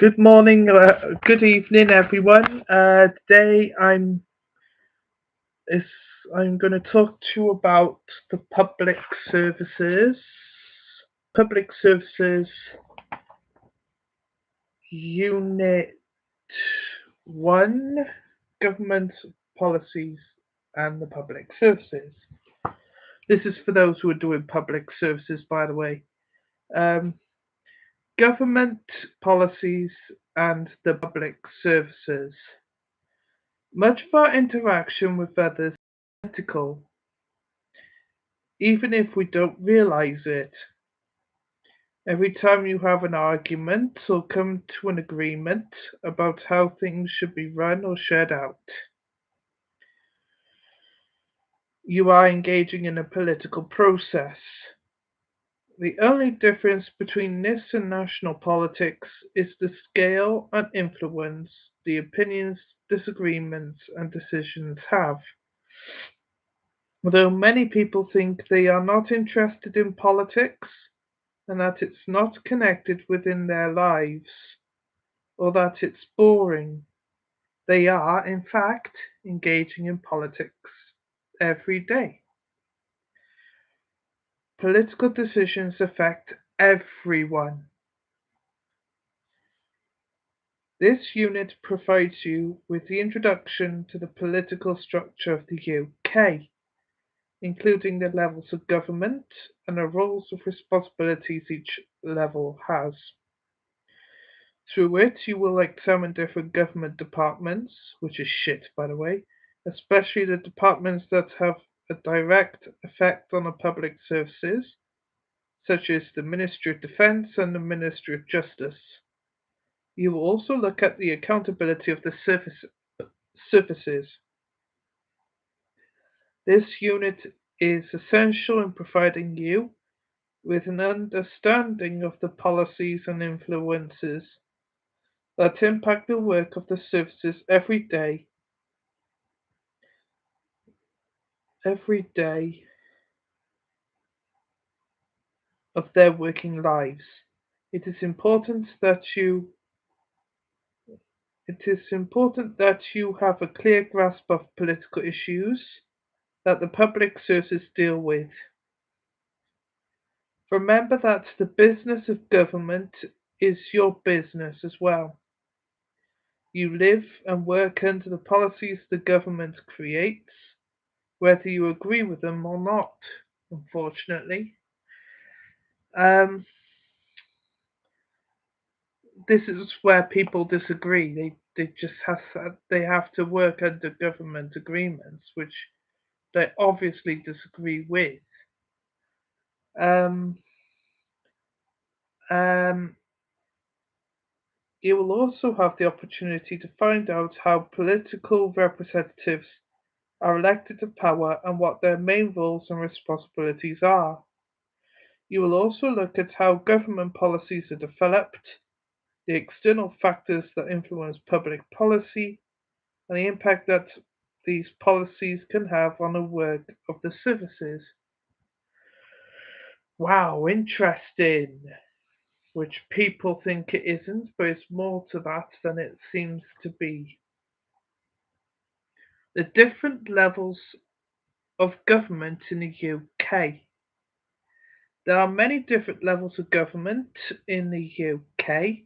Good morning, good evening, everyone. Today is I'm going to talk to you about the services, public services unit one, government policies and the public services. This is for those who are doing public services, by the way. Um, Government policies and the public services. Much of our interaction with others is political, even if we don't realize it. Every time you have an argument or come to an agreement about how things should be run or shared out, you are engaging in a political process. The only difference between this and national politics is the scale and influence the opinions, disagreements, and decisions have. Although many people think they are not interested in politics and that it's not connected within their lives or that it's boring, they are, in fact, engaging in politics every day. Political decisions affect everyone. This unit provides you with the introduction to the political structure of the UK, including the levels of government and the roles and responsibilities each level has. Through it, you will examine different government departments, which is shit, by the way, especially the departments that have a direct effect on the public services, such as the Ministry of Defence and the Ministry of Justice. You will also look at the accountability of the services. This unit is essential in providing you with an understanding of the policies and influences that impact the work of the services every day of their working lives. It is important that you have a clear grasp of political issues that the public services deal with. Remember that the business of government is your business as well. You live and work under the policies the government creates, whether you agree with them or not, unfortunately. Um, this is where people disagree. They have to work under government agreements, which they obviously disagree with. Um, um, you will also have the opportunity to find out how political representatives are elected to power and what their main roles and responsibilities are. You will also look at how government policies are developed, the external factors that influence public policy, and the impact that these policies can have on the work of the services. Wow, interesting. Which people think it isn't, but it's more to that than it seems to be. The different levels of government in the UK. There are many different levels of government in the UK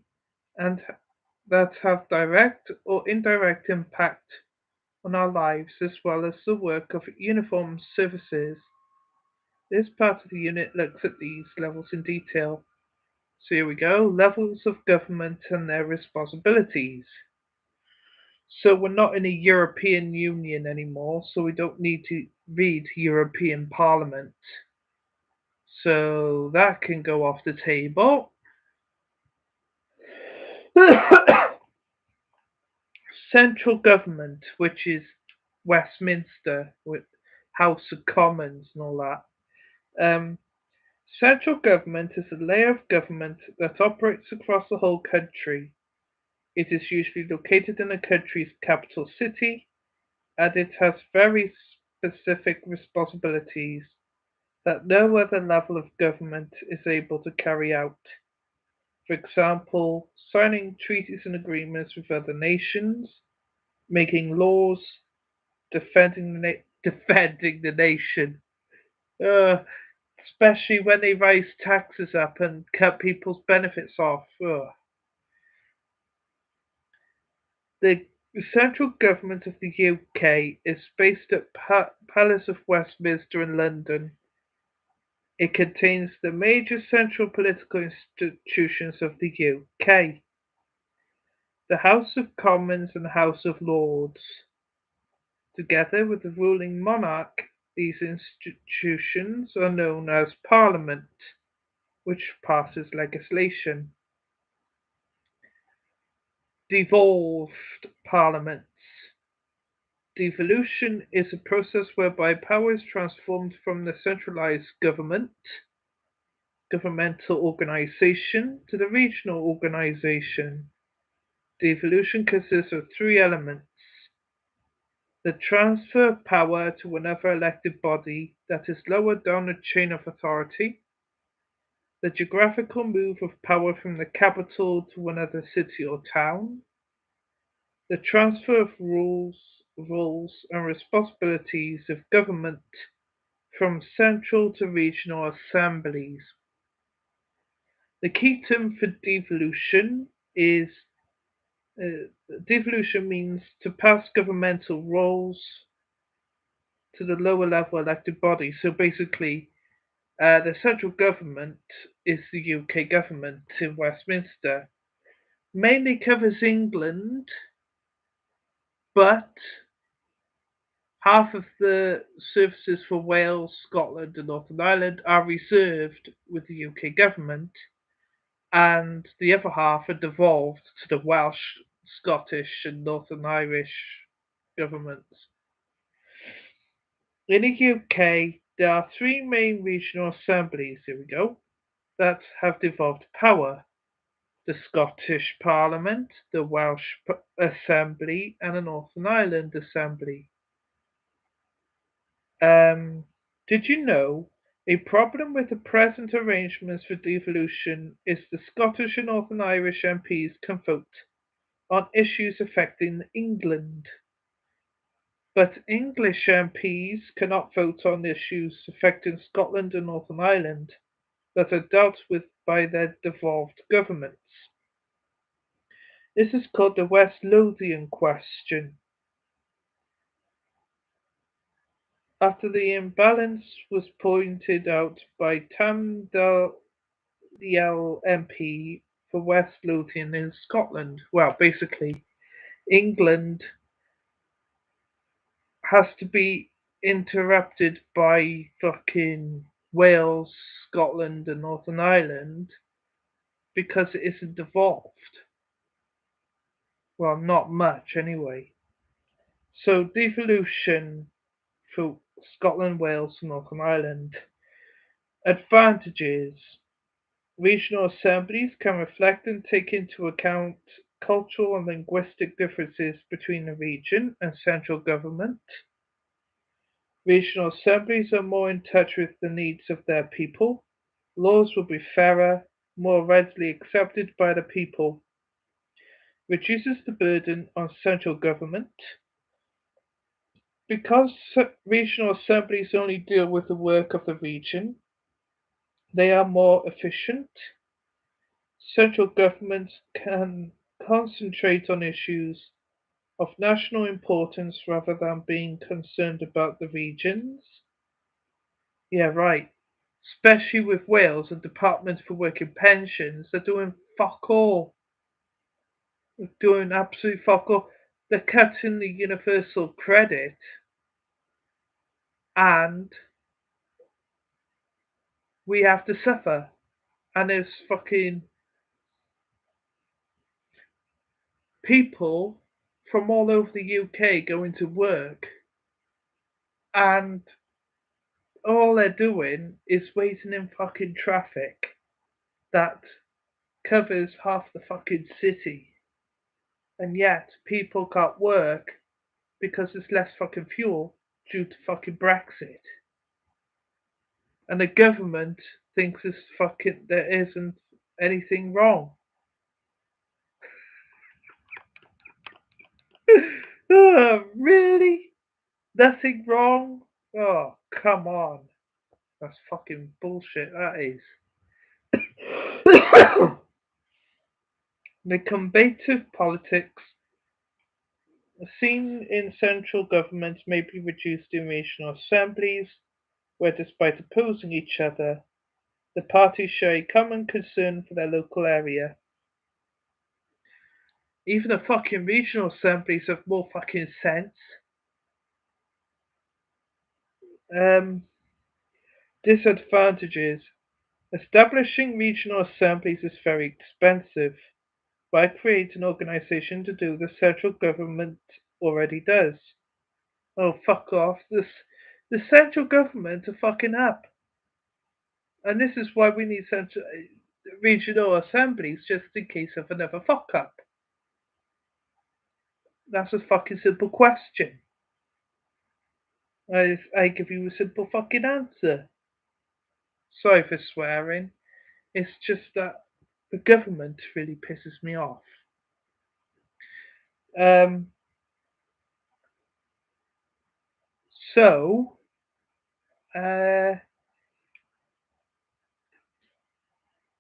and that have direct or indirect impact on our lives as well as the work of uniformed services. This part of the unit looks at these levels in detail. So here we go, levels of government and their responsibilities. So we're not in a European Union anymore, so we don't need to read European Parliament. So that can go off the table. Central government, which is Westminster with House of Commons and all that. Um, Central government is a layer of government that operates across the whole country. It is usually located in a country's capital city, and it has very specific responsibilities that no other level of government is able to carry out. For example, signing treaties and agreements with other nations, making laws, defending the nation, uh, especially when they raise taxes up and cut people's benefits off. The central government of the UK is based at Palace of Westminster in London. It contains the major central political institutions of the UK: the House of Commons and House of Lords. Together with the ruling monarch, these institutions are known as Parliament, which passes legislation. Devolved parliaments. Devolution is a process whereby power is transformed from the centralized governmental organization to the regional organization. Devolution consists of three elements: the transfer of power to another elected body that is lower down the chain of authority, the geographical move of power from the capital to another city or town, the transfer of rules and responsibilities of government from central to regional assemblies. The key term for devolution is devolution means to pass governmental roles to the lower level elected body. So basically, the central government is the UK government in Westminster. Mainly covers England, but half of the services for Wales, Scotland, and Northern Ireland are reserved with the UK government, and the other half are devolved to the Welsh, Scottish, and Northern Irish governments. In the UK, there are three main regional assemblies, here we go, that have devolved power: the Scottish Parliament, the Welsh Assembly, and the Northern Ireland Assembly. Did you know a problem with the present arrangements for devolution is the Scottish and Northern Irish MPs can vote on issues affecting England, but English MPs cannot vote on issues affecting Scotland and Northern Ireland that are dealt with by their devolved governments. This is called the West Lothian question. After the imbalance was pointed out by Tam Dalyell MP for West Lothian in Scotland. Well, basically, England has to be interrupted by fucking Wales, Scotland, and Northern Ireland because it isn't devolved. Well, not much anyway. So, devolution for Scotland, Wales, and Northern Ireland. Advantages: regional assemblies can reflect and take into account cultural and linguistic differences between the region and central government. Regional assemblies are more in touch with the needs of their people. Laws will be fairer, more readily accepted by the people. Reduces the burden on central government. Because regional assemblies only deal with the work of the region, they are more efficient. Central governments can concentrate on issues of national importance rather than being concerned about the regions. Yeah, right. Especially with Wales and Department for Work and Pensions, they're doing fuck all. They're doing absolute fuck all. They're cutting the universal credit, and we have to suffer. And there's fucking people from all over the UK going to work, and all they're doing is waiting in fucking traffic that covers half the fucking city. And yet people can't work because there's less fucking fuel due to fucking Brexit. And the government thinks there isn't anything wrong. Really? Nothing wrong? Oh, come on. That's fucking bullshit, that is. The combative politics seen in central government may be reduced in regional assemblies, where despite opposing each other, the parties share a common concern for their local area. Even the fucking regional assemblies have more fucking sense. Um, Disadvantages. Establishing regional assemblies is very expensive. Why create an organisation to do the central government already does? Oh, fuck off. The central government are fucking up. And this is why we need central, regional assemblies, just in case of another fuck up. That's a fucking simple question. I give you a simple fucking answer. Sorry for swearing. It's just that the government really pisses me off. Um, so, uh,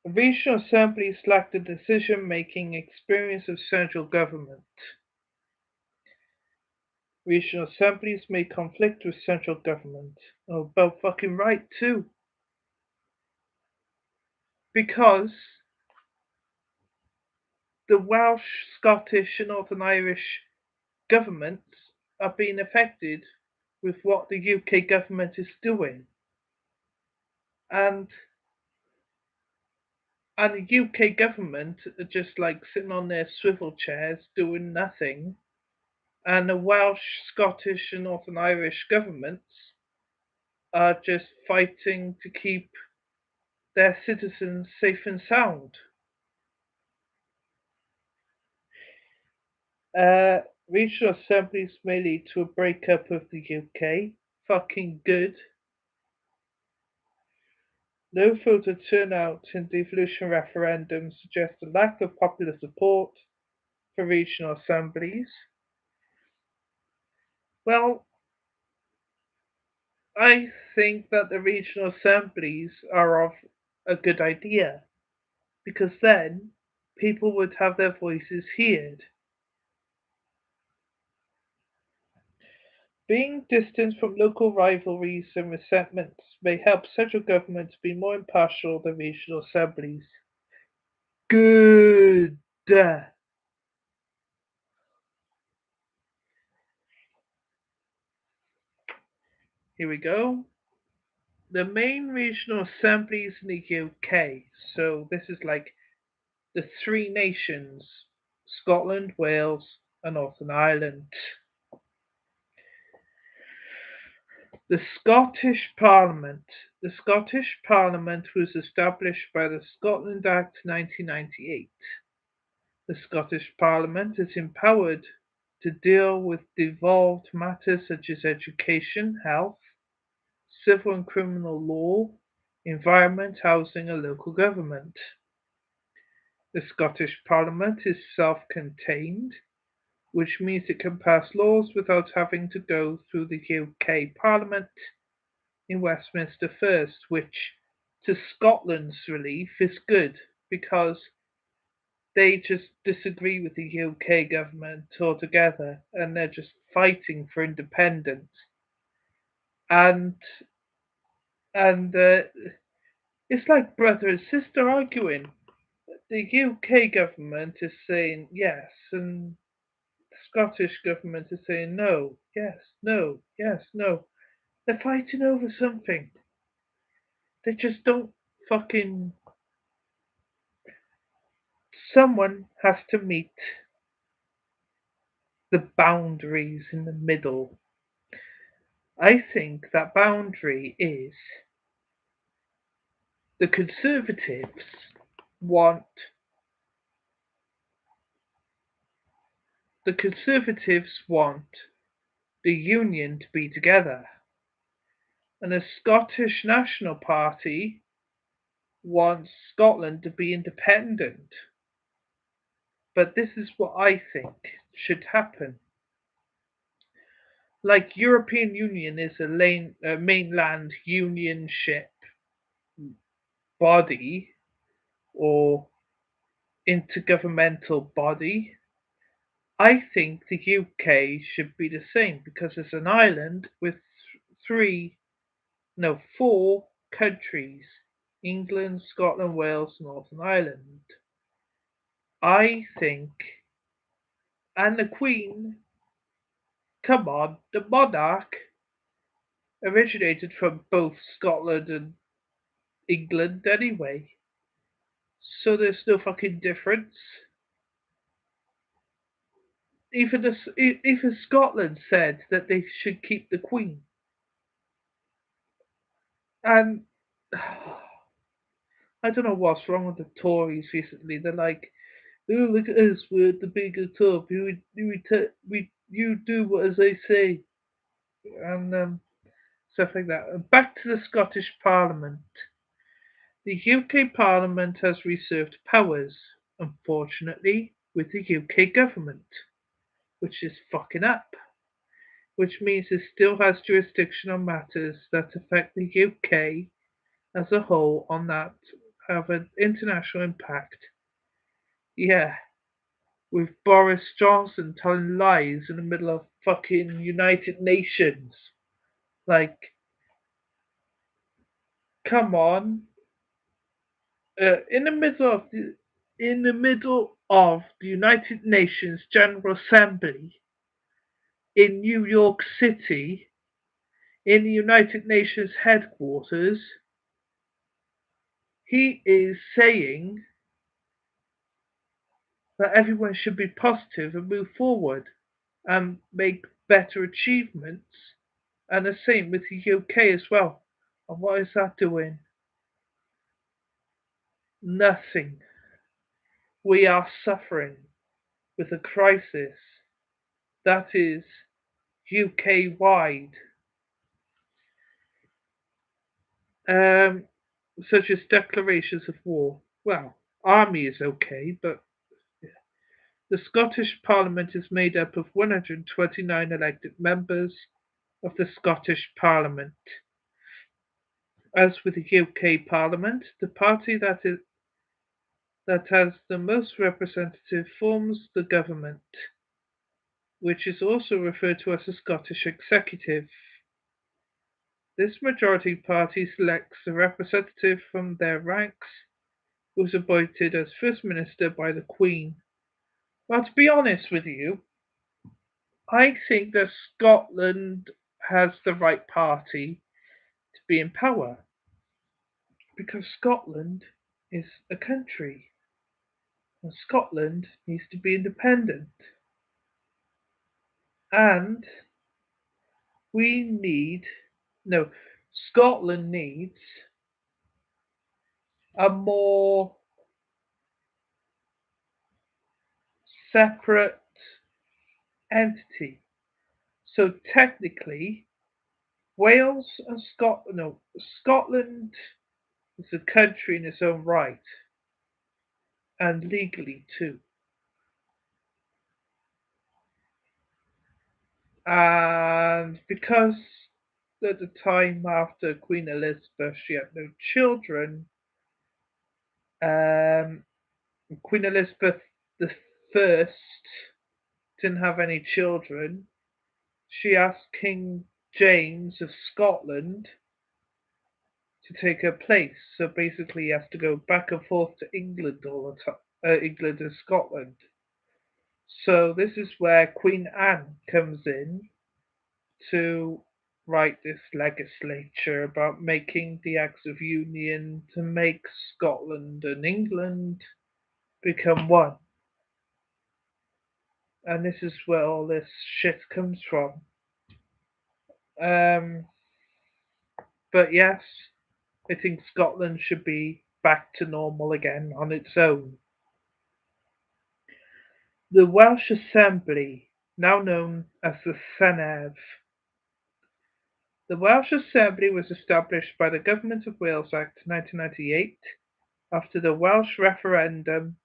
regional assemblies lack the decision-making experience of central government. Regional assemblies may conflict with central government. Oh, about fucking right too. Because the Welsh, Scottish, and Northern Irish governments are being affected with what the UK government is doing. And and the UK government are just like sitting on their swivel chairs doing nothing. And the Welsh, Scottish, and Northern Irish governments are just fighting to keep their citizens safe and sound. Uh, Regional assemblies may lead to a breakup of the UK. Fucking good. Low voter turnout in devolution referendums suggests a lack of popular support for regional assemblies. Well, I think that the regional assemblies are of a good idea because then people would have their voices heard. Being distant from local rivalries and resentments may help central government to be more impartial than regional assemblies. Good. Here we go. The main regional assemblies in the UK. So this is like the three nations: Scotland, Wales, and Northern Ireland. The Scottish Parliament. The Scottish Parliament was established by the Scotland Act 1998. The Scottish Parliament is empowered to deal with devolved matters such as education, health, civil and criminal law, environment, housing, and local government. The Scottish Parliament is self-contained, which means it can pass laws without having to go through the UK Parliament in Westminster first, which, to Scotland's relief, is good because they just disagree with the UK government altogether and they're just fighting for independence. And and it's like brother and sister arguing. The UK government is saying yes, and the Scottish government is saying no, yes, no, yes, no. They're fighting over something. They just don't fucking. Someone has to meet the boundaries in the middle. I think that boundary is the Conservatives want the Conservatives want the Union to be together, and the Scottish National Party wants Scotland to be independent. But this is what I think should happen. like European Union is a mainland unionship body or intergovernmental body. I think the UK should be the same because it's an island with three, no, four countries: England, Scotland, Wales, Northern Ireland. I think, and the Queen, come on, the monarch originated from both Scotland and England anyway. So there's no fucking difference. Even Scotland said that they should keep the Queen. And I don't know what's wrong with the Tories recently. They're like, "Oh, look at us, we're at the bigger top. You do what as I say," and stuff like that. And back to the Scottish Parliament. The UK Parliament has reserved powers, unfortunately, with the UK government, which is fucking up. Which means it still has jurisdiction on matters that affect the UK as a whole on that have an international impact. Yeah, with Boris Johnson telling lies in the middle of fucking United Nations. Like, come on. In the middle of the United Nations General Assembly in New York City, in the United Nations headquarters, he is saying that everyone should be positive and move forward and make better achievements. And the same with the UK as well. And what is that doing? Nothing. We are suffering with a crisis that is UK wide, um, such as declarations of war. Well, army is okay, but the Scottish Parliament is made up of 129 elected members of the Scottish Parliament. As with the UK Parliament, the party that has the most representative forms the government, which is also referred to as the Scottish Executive. This majority party selects a representative from their ranks who is appointed as First Minister by the Queen. Well, to be honest with you, I think that Scotland has the right party to be in power because Scotland is a country and Scotland needs to be independent. And we need, no, Scotland needs a more separate entity. So technically, Wales and Scotland, no, Scotland is a country in its own right and legally too. And because at the time after Queen Elizabeth she had no children, um, Queen Elizabeth the First didn't have any children. She asked King James of Scotland to take her place. So basically, he has to go back and forth to England all the time, England and Scotland. So this is where Queen Anne comes in to write this legislature about making the Acts of Union to make Scotland and England become one. And this is where all this shit comes from. Um, but yes, I think Scotland should be back to normal again on its own. The Welsh Assembly, now known as the Senedd. The Welsh Assembly was established by the Government of Wales Act 1998 after the Welsh referendum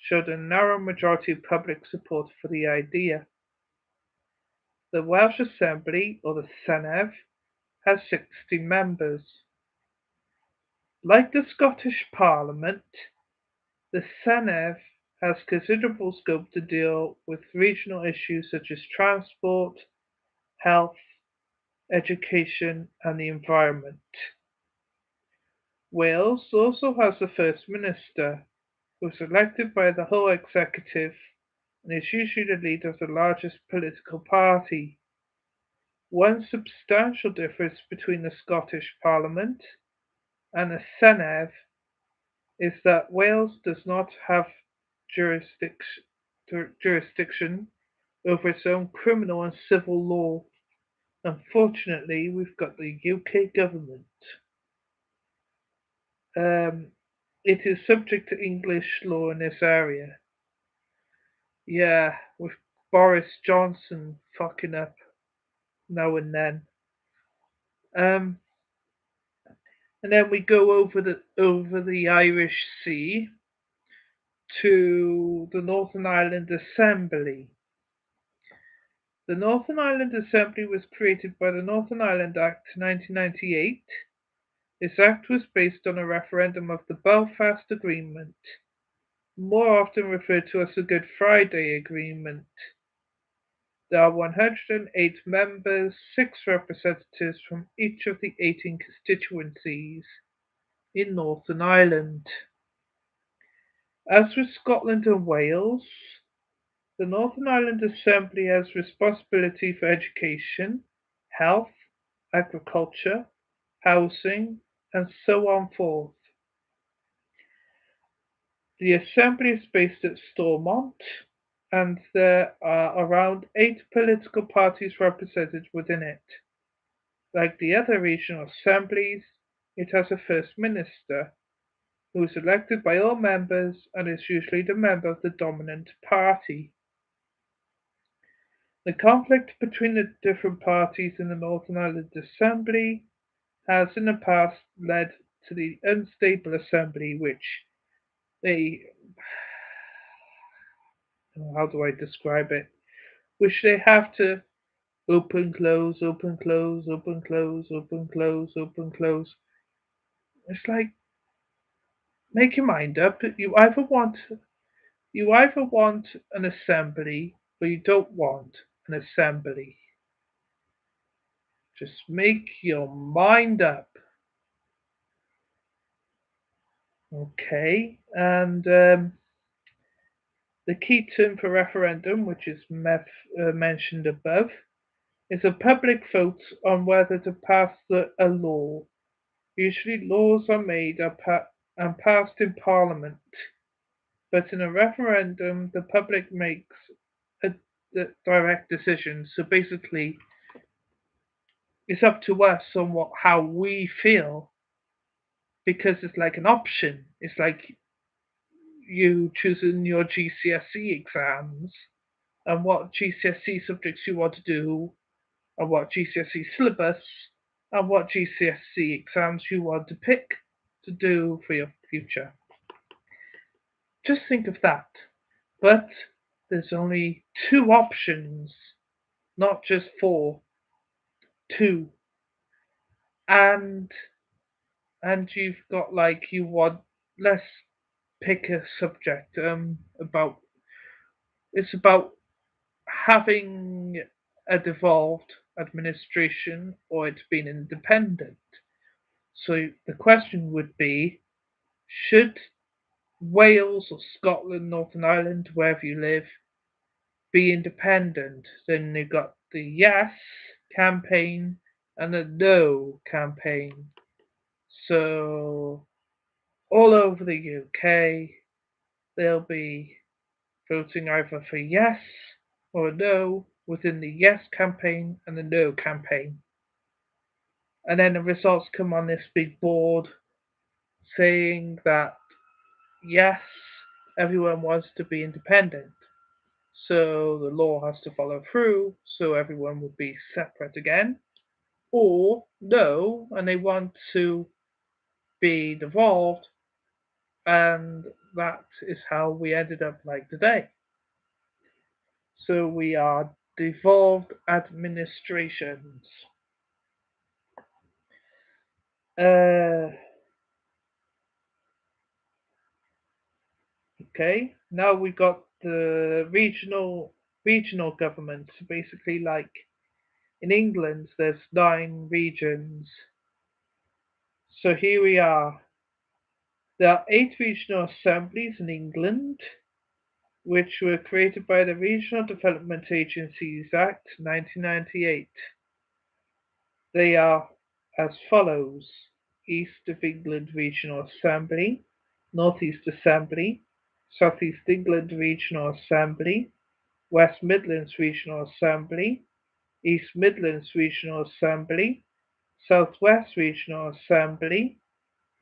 showed a narrow majority of public support for the idea. The Welsh Assembly, or the Senedd, has 60 members. Like the Scottish Parliament, the Senedd has considerable scope to deal with regional issues such as transport, health, education, and the environment. Wales also has a First Minister, who is elected by the whole executive and is usually the leader of the largest political party. One substantial difference between the Scottish Parliament and the Senedd is that Wales does not have jurisdiction jurisdiction over its own criminal and civil law. Unfortunately, we've got the UK government. Um, it is subject to English law in this area. Yeah, with Boris Johnson fucking up now and then. Um, and then we go over the Irish Sea to the Northern Ireland Assembly. The Northern Ireland Assembly was created by the Northern Ireland Act 1998. This act was based on a referendum of the Belfast Agreement, more often referred to as the Good Friday Agreement. There are 108 members, 6 representatives from each of the 18 constituencies in Northern Ireland. As with Scotland and Wales, the Northern Ireland Assembly has responsibility for education, health, agriculture, housing, and so on forth. The Assembly is based at Stormont, and there are around 8 political parties represented within it. Like the other regional assemblies, it has a First Minister, who is elected by all members and is usually the member of the dominant party. The conflict between the different parties in the Northern Ireland Assembly has in the past led to the unstable assembly, which they, how do I describe it? Which they have to open, close, open, close, open, close, open, close, open, close. It's like, make your mind up. You either want an assembly or you don't want an assembly. Just make your mind up. Okay, and the key term for referendum, which is mentioned above, is a public vote on whether to pass a law. Usually, laws are made and passed in Parliament, but in a referendum, the public makes a direct decision. So basically, it's up to us on how we feel because it's like an option. It's like you choosing your GCSE exams and what GCSE subjects you want to do and what GCSE syllabus and what GCSE exams you want to pick to do for your future. Just think of that. But there's only 2 options, not just 4, 2. And you've got like you want let's pick a subject about it's about having a devolved administration or it's been independent. So the question would be, should Wales or Scotland, Northern Ireland, wherever you live, be independent? Then you've got the yes campaign and the no campaign. So all over the UK, they'll be voting either for yes or no within the yes campaign and the no campaign. And then the results come on this big board saying that yes, everyone wants to be independent. So the law has to follow through, so everyone would be separate again. Or no, and they want to be devolved, and that is how we ended up like today. So we are devolved administrations. Uh, okay, now we got the regional government. Basically, like in England, there's 9 regions. So here we are. There are 8 regional assemblies in England, which were created by the Regional Development Agencies Act 1998. They are as follows: East of England Regional Assembly, North East Assembly, South East England Regional Assembly, West Midlands Regional Assembly, East Midlands Regional Assembly, South West Regional Assembly,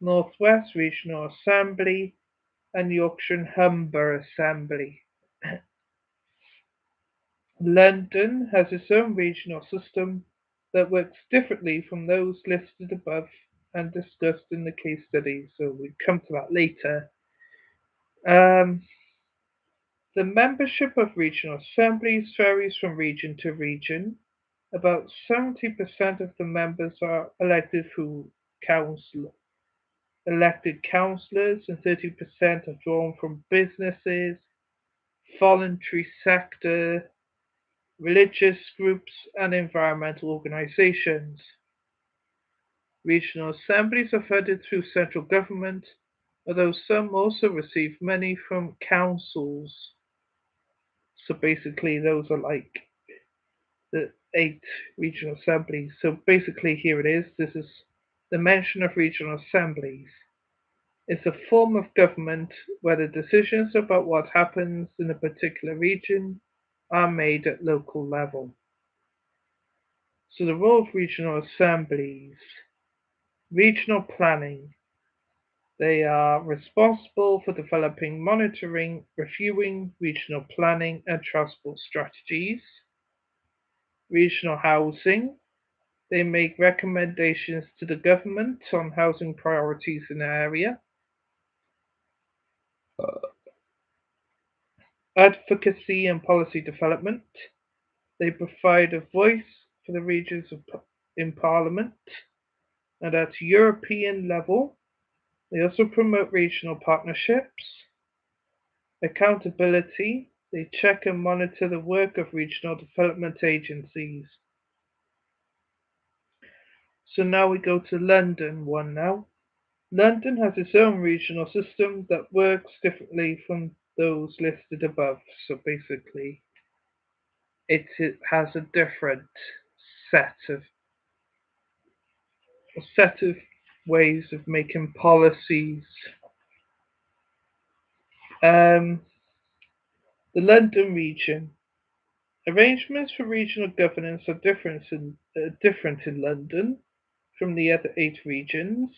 North West Regional Assembly, and Yorkshire and Humber Assembly. London has its own regional system that works differently from those listed above and discussed in the case study, so we'll come to that later. Um, the membership of regional assemblies varies from region to region. About 70% of the members are elected through elected councillors, and 30% are drawn from businesses, voluntary sector, religious groups, and environmental organisations. Regional assemblies are funded through central government, although some also receive money from councils. So basically, those are like the 8 regional assemblies. So basically, here it is. This is the mention of regional assemblies. It's a form of government where the decisions about what happens in a particular region are made at local level. So the role of regional assemblies: regional planning. They are responsible for developing, monitoring, reviewing regional planning and transport strategies. Regional housing. They make recommendations to the government on housing priorities in the area. Advocacy and policy development. They provide a voice for the regions in Parliament. And at European level, they also promote regional partnerships. Accountability. They check and monitor the work of regional development agencies. So now we go to London one now. London has its own regional system that works differently from those listed above. So basically, it has a different set of set of ways of making policies. The London region. Arrangements for regional governance are different in London from the other 8 regions.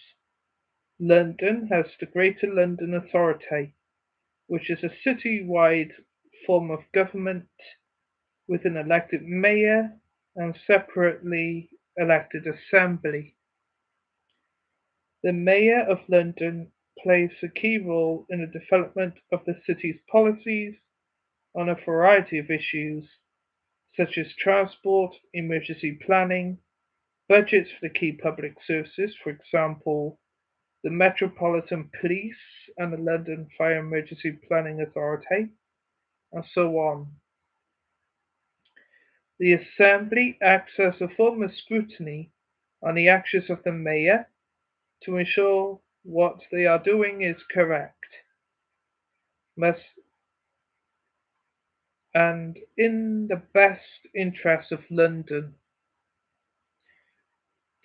London has the Greater London Authority, which is a city-wide form of government with an elected mayor and separately elected assembly. The Mayor of London plays a key role in the development of the city's policies on a variety of issues, such as transport, emergency planning, budgets for the key public services, for example, the Metropolitan Police and the London Fire Emergency Planning Authority, and so on. The Assembly acts as a form of scrutiny on the actions of the Mayor to ensure what they are doing is correct, must and in the best interests of London.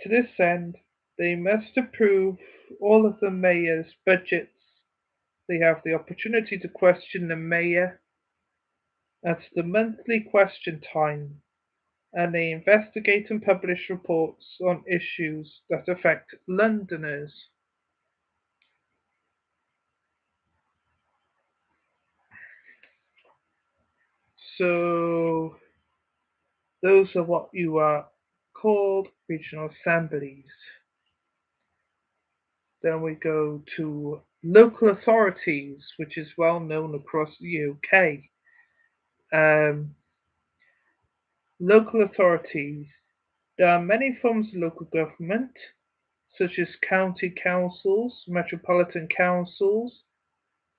To this end, they must approve all of the Mayor's budgets. They have the opportunity to question the Mayor at the monthly question time, and they investigate and publish reports on issues that affect Londoners. So those are what you are called regional assemblies. Then we go to local authorities, which is well known across the UK. Um, Local authorities. There are many forms of local government, such as county councils, metropolitan councils,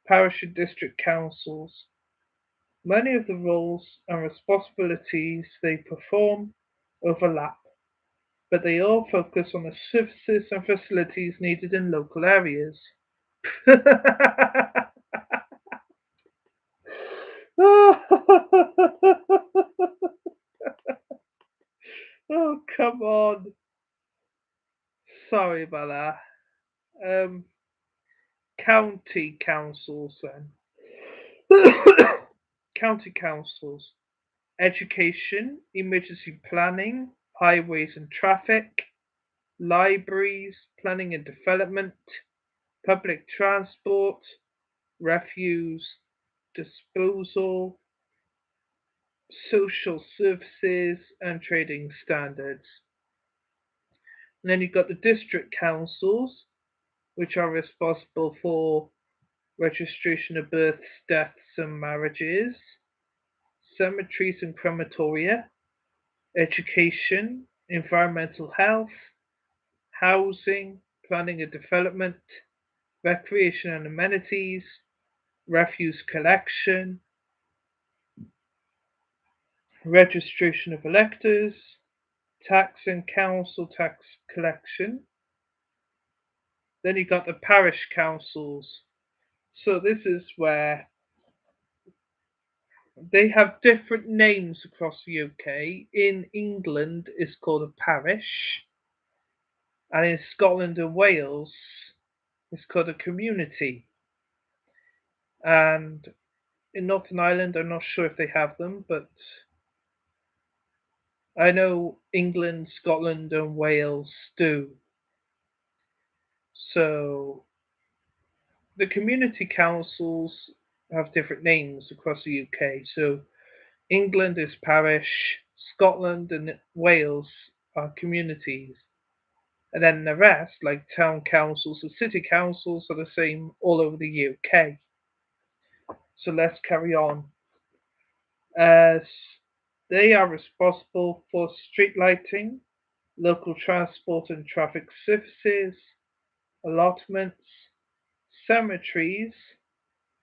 parish and district councils. Many of the roles and responsibilities they perform overlap, but they all focus on the services and facilities needed in local areas. Oh, come on. Sorry about that. County councils then. County councils. Education, emergency planning, highways and traffic, libraries, planning and development, public transport, refuse disposal, social services, and trading standards. And then you've got the district councils, which are responsible for registration of births, deaths, and marriages, cemeteries and crematoria, education, environmental health, housing, planning and development, recreation and amenities, refuse collection, registration of electors, tax and council tax collection. Then you got the parish councils. So this is where they have different names across the UK. In England, it's called a parish, and in Scotland and Wales, it's called a community. And in Northern Ireland, I'm not sure if they have them, but I know England, Scotland, and Wales do. So the community councils have different names across the UK. So England is parish, Scotland and Wales are communities. And then the rest, like town councils and city councils, are the same all over the UK. So let's carry on. As they are responsible for street lighting, local transport and traffic services, allotments, cemeteries,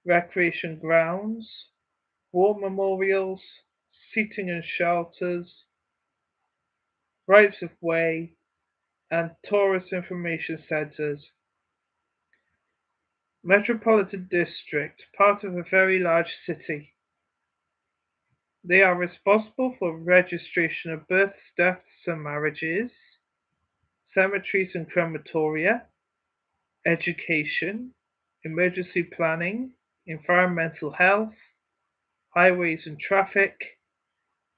recreation grounds, war memorials, seating and shelters, rights of way, and tourist information centres. Metropolitan District, part of a very large city. They are responsible for registration of births, deaths, and marriages, cemeteries and crematoria, education, emergency planning, environmental health, highways and traffic,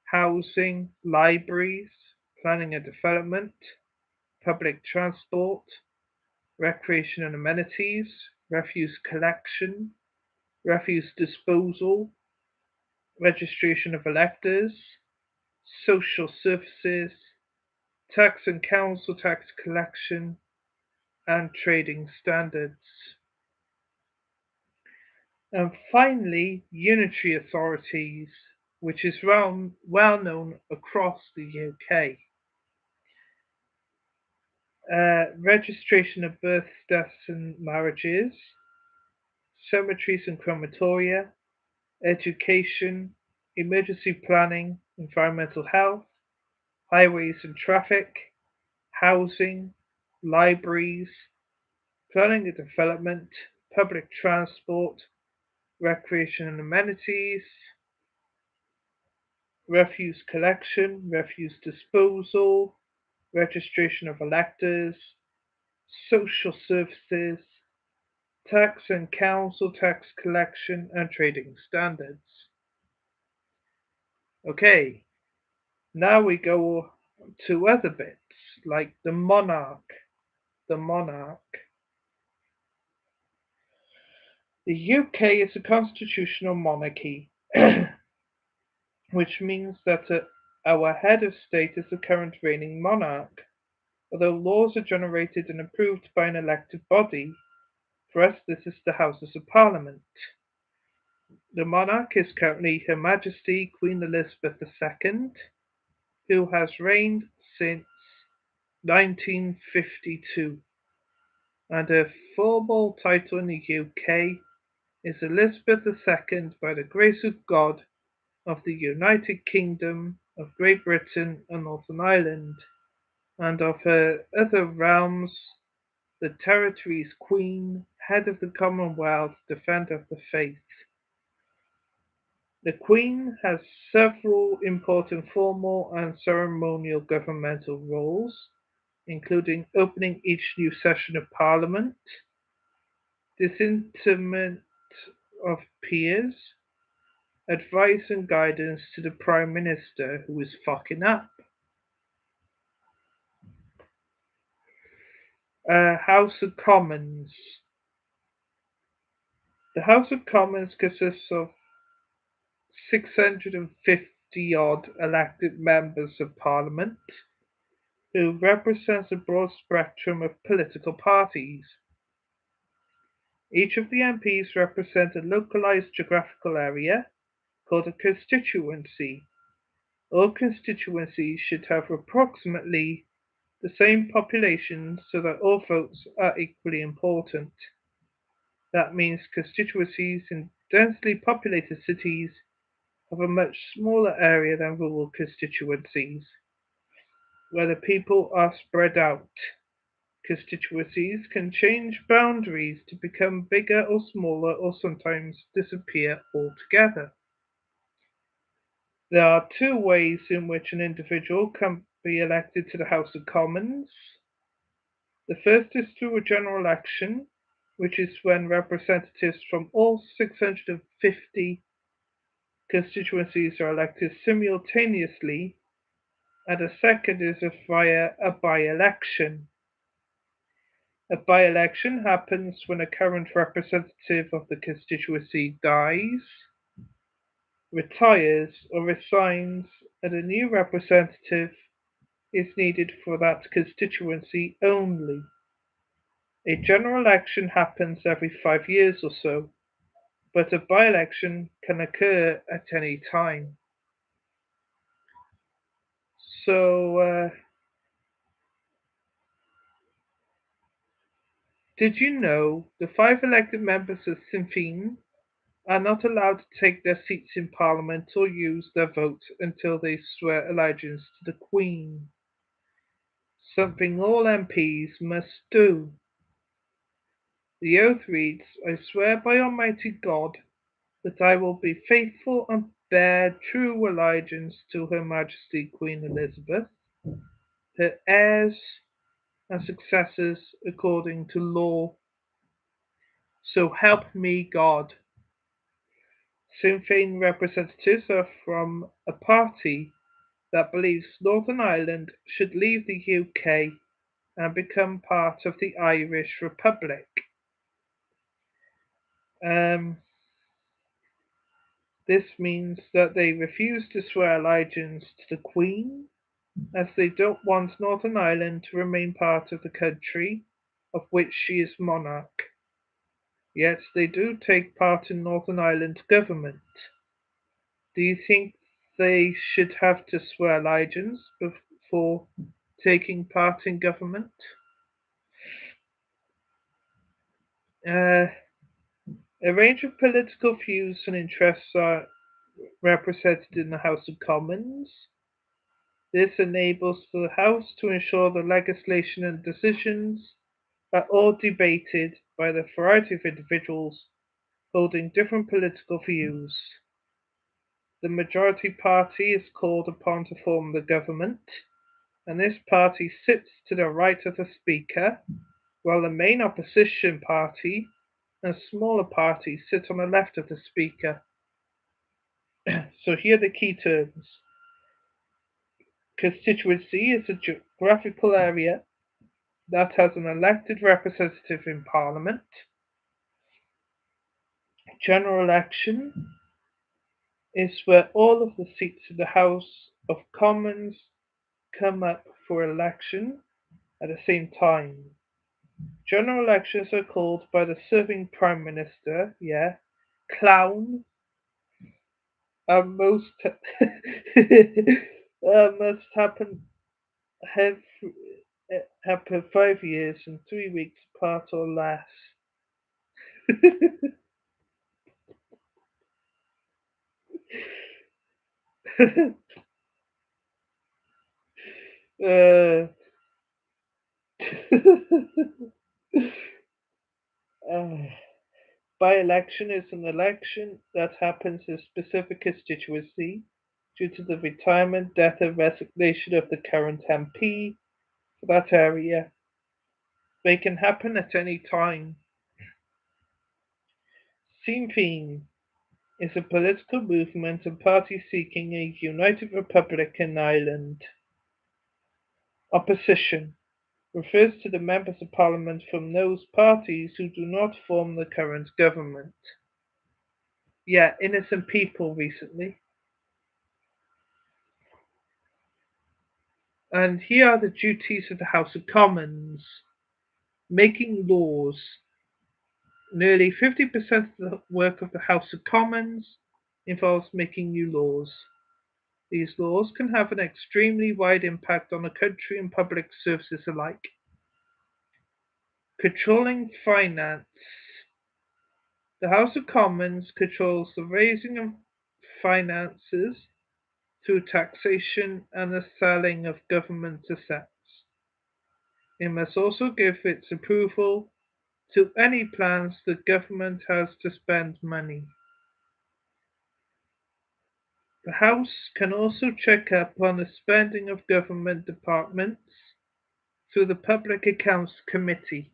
housing, libraries, planning and development, public transport, recreation and amenities, refuse collection, refuse disposal, registration of electors, social services, tax and council tax collection, and trading standards. And finally, unitary authorities, which is well known across the UK. Registration of births, deaths, and marriages, cemeteries and crematoria, education, emergency planning, environmental health, highways and traffic, housing, libraries, planning and development, public transport, recreation and amenities, refuse collection, refuse disposal, registration of electors, social services, tax and council tax collection, and trading standards. Okay, now we go to other bits like the monarch. The monarch. The UK is a constitutional monarchy, which means that our head of state is the current reigning monarch. Although laws are generated and approved by an elected body, for us this is the Houses of Parliament. The monarch is currently Her Majesty Queen Elizabeth II. who has reigned since 1952, and her formal title in the UK is Elizabeth II by the grace of God of the United Kingdom of Great Britain and Northern Ireland, and of her other realms the territory's Queen, head of the Commonwealth, defender of the faith. The Queen has several important formal and ceremonial governmental roles, including opening each new session of Parliament, disinterment of peers, advice and guidance to the Prime Minister who is fucking up. House of Commons. The House of Commons consists of 650 odd elected members of Parliament who represents a broad spectrum of political parties. Each of the MPs represents a localised geographical area called a constituency. All constituencies should have approximately the same population so that all votes are equally important. That means constituencies in densely populated cities have a much smaller area than rural constituencies, where the people are spread out. Constituencies can change boundaries to become bigger or smaller or sometimes disappear altogether. There are two ways in which an individual can be elected to the House of Commons. The first is through a general election, which is when representatives from all 650 constituencies are elected simultaneously, and the second is via a by-election. A by-election happens when a current representative of the constituency dies, retires, or resigns, and a new representative is needed for that constituency only. A general election happens every 5 years or so, but a by-election can occur at any time. So, did you know the 5 elected members of Sinn Féin are not allowed to take their seats in Parliament or use their vote until they swear allegiance to the Queen? Something all MPs must do. The oath reads, I swear by Almighty God that I will be faithful and bear true allegiance to Her Majesty Queen Elizabeth, her heirs and successors according to law. So help me God. Sinn Féin representatives are from a party that believes Northern Ireland should leave the UK and become part of the Irish Republic. This means that they refuse to swear allegiance to the Queen, as they don't want Northern Ireland to remain part of the country of which she is monarch. Yet they do take part in Northern Ireland's government. Do you think they should have to swear allegiance before taking part in government? Uh, a range of political views and interests are represented in the House of Commons. This enables the House to ensure the legislation and decisions are all debated by the variety of individuals holding different political views. The majority party is called upon to form the government, and this party sits to the right of the Speaker, while the main opposition party and smaller parties sit on the left of the Speaker. So here are the key terms. Constituency is a geographical area that has an elected representative in Parliament. General election is where all of the seats in the House of Commons come up for election at the same time. General elections are called by the serving Prime Minister, clown, and most Must have, happen 5 years and 3 weeks apart or less. uh, uh, By-election is an election that happens in a specific constituency due to the retirement, death, or resignation of the current MP for that area. They can happen at any time. Sinn Féin is a political movement and party seeking a united republic in Ireland. Opposition refers to the members of parliament from those parties who do not form the current government. Yeah, innocent people recently. And here are the duties of the House of Commons: making laws. Nearly 50% of the work of the House of Commons involves making new laws. These laws can have an extremely wide impact on the country and public services alike. Controlling finance. The House of Commons controls the raising of finances through taxation and the selling of government assets. It must also give its approval to any plans the government has to spend money. The House can also check up on the spending of government departments through the Public Accounts Committee.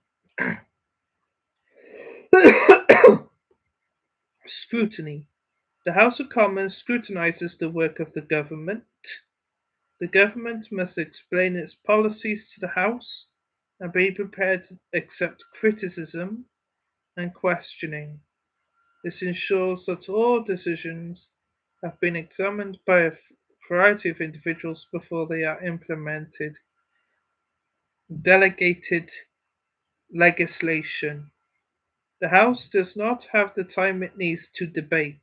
Scrutiny. The House of Commons scrutinises the work of the government. The government must explain its policies to the House and be prepared to accept criticism and questioning. This ensures that all decisions have been examined by a variety of individuals before they are implemented. Delegated legislation. The House does not have the time it needs to debate,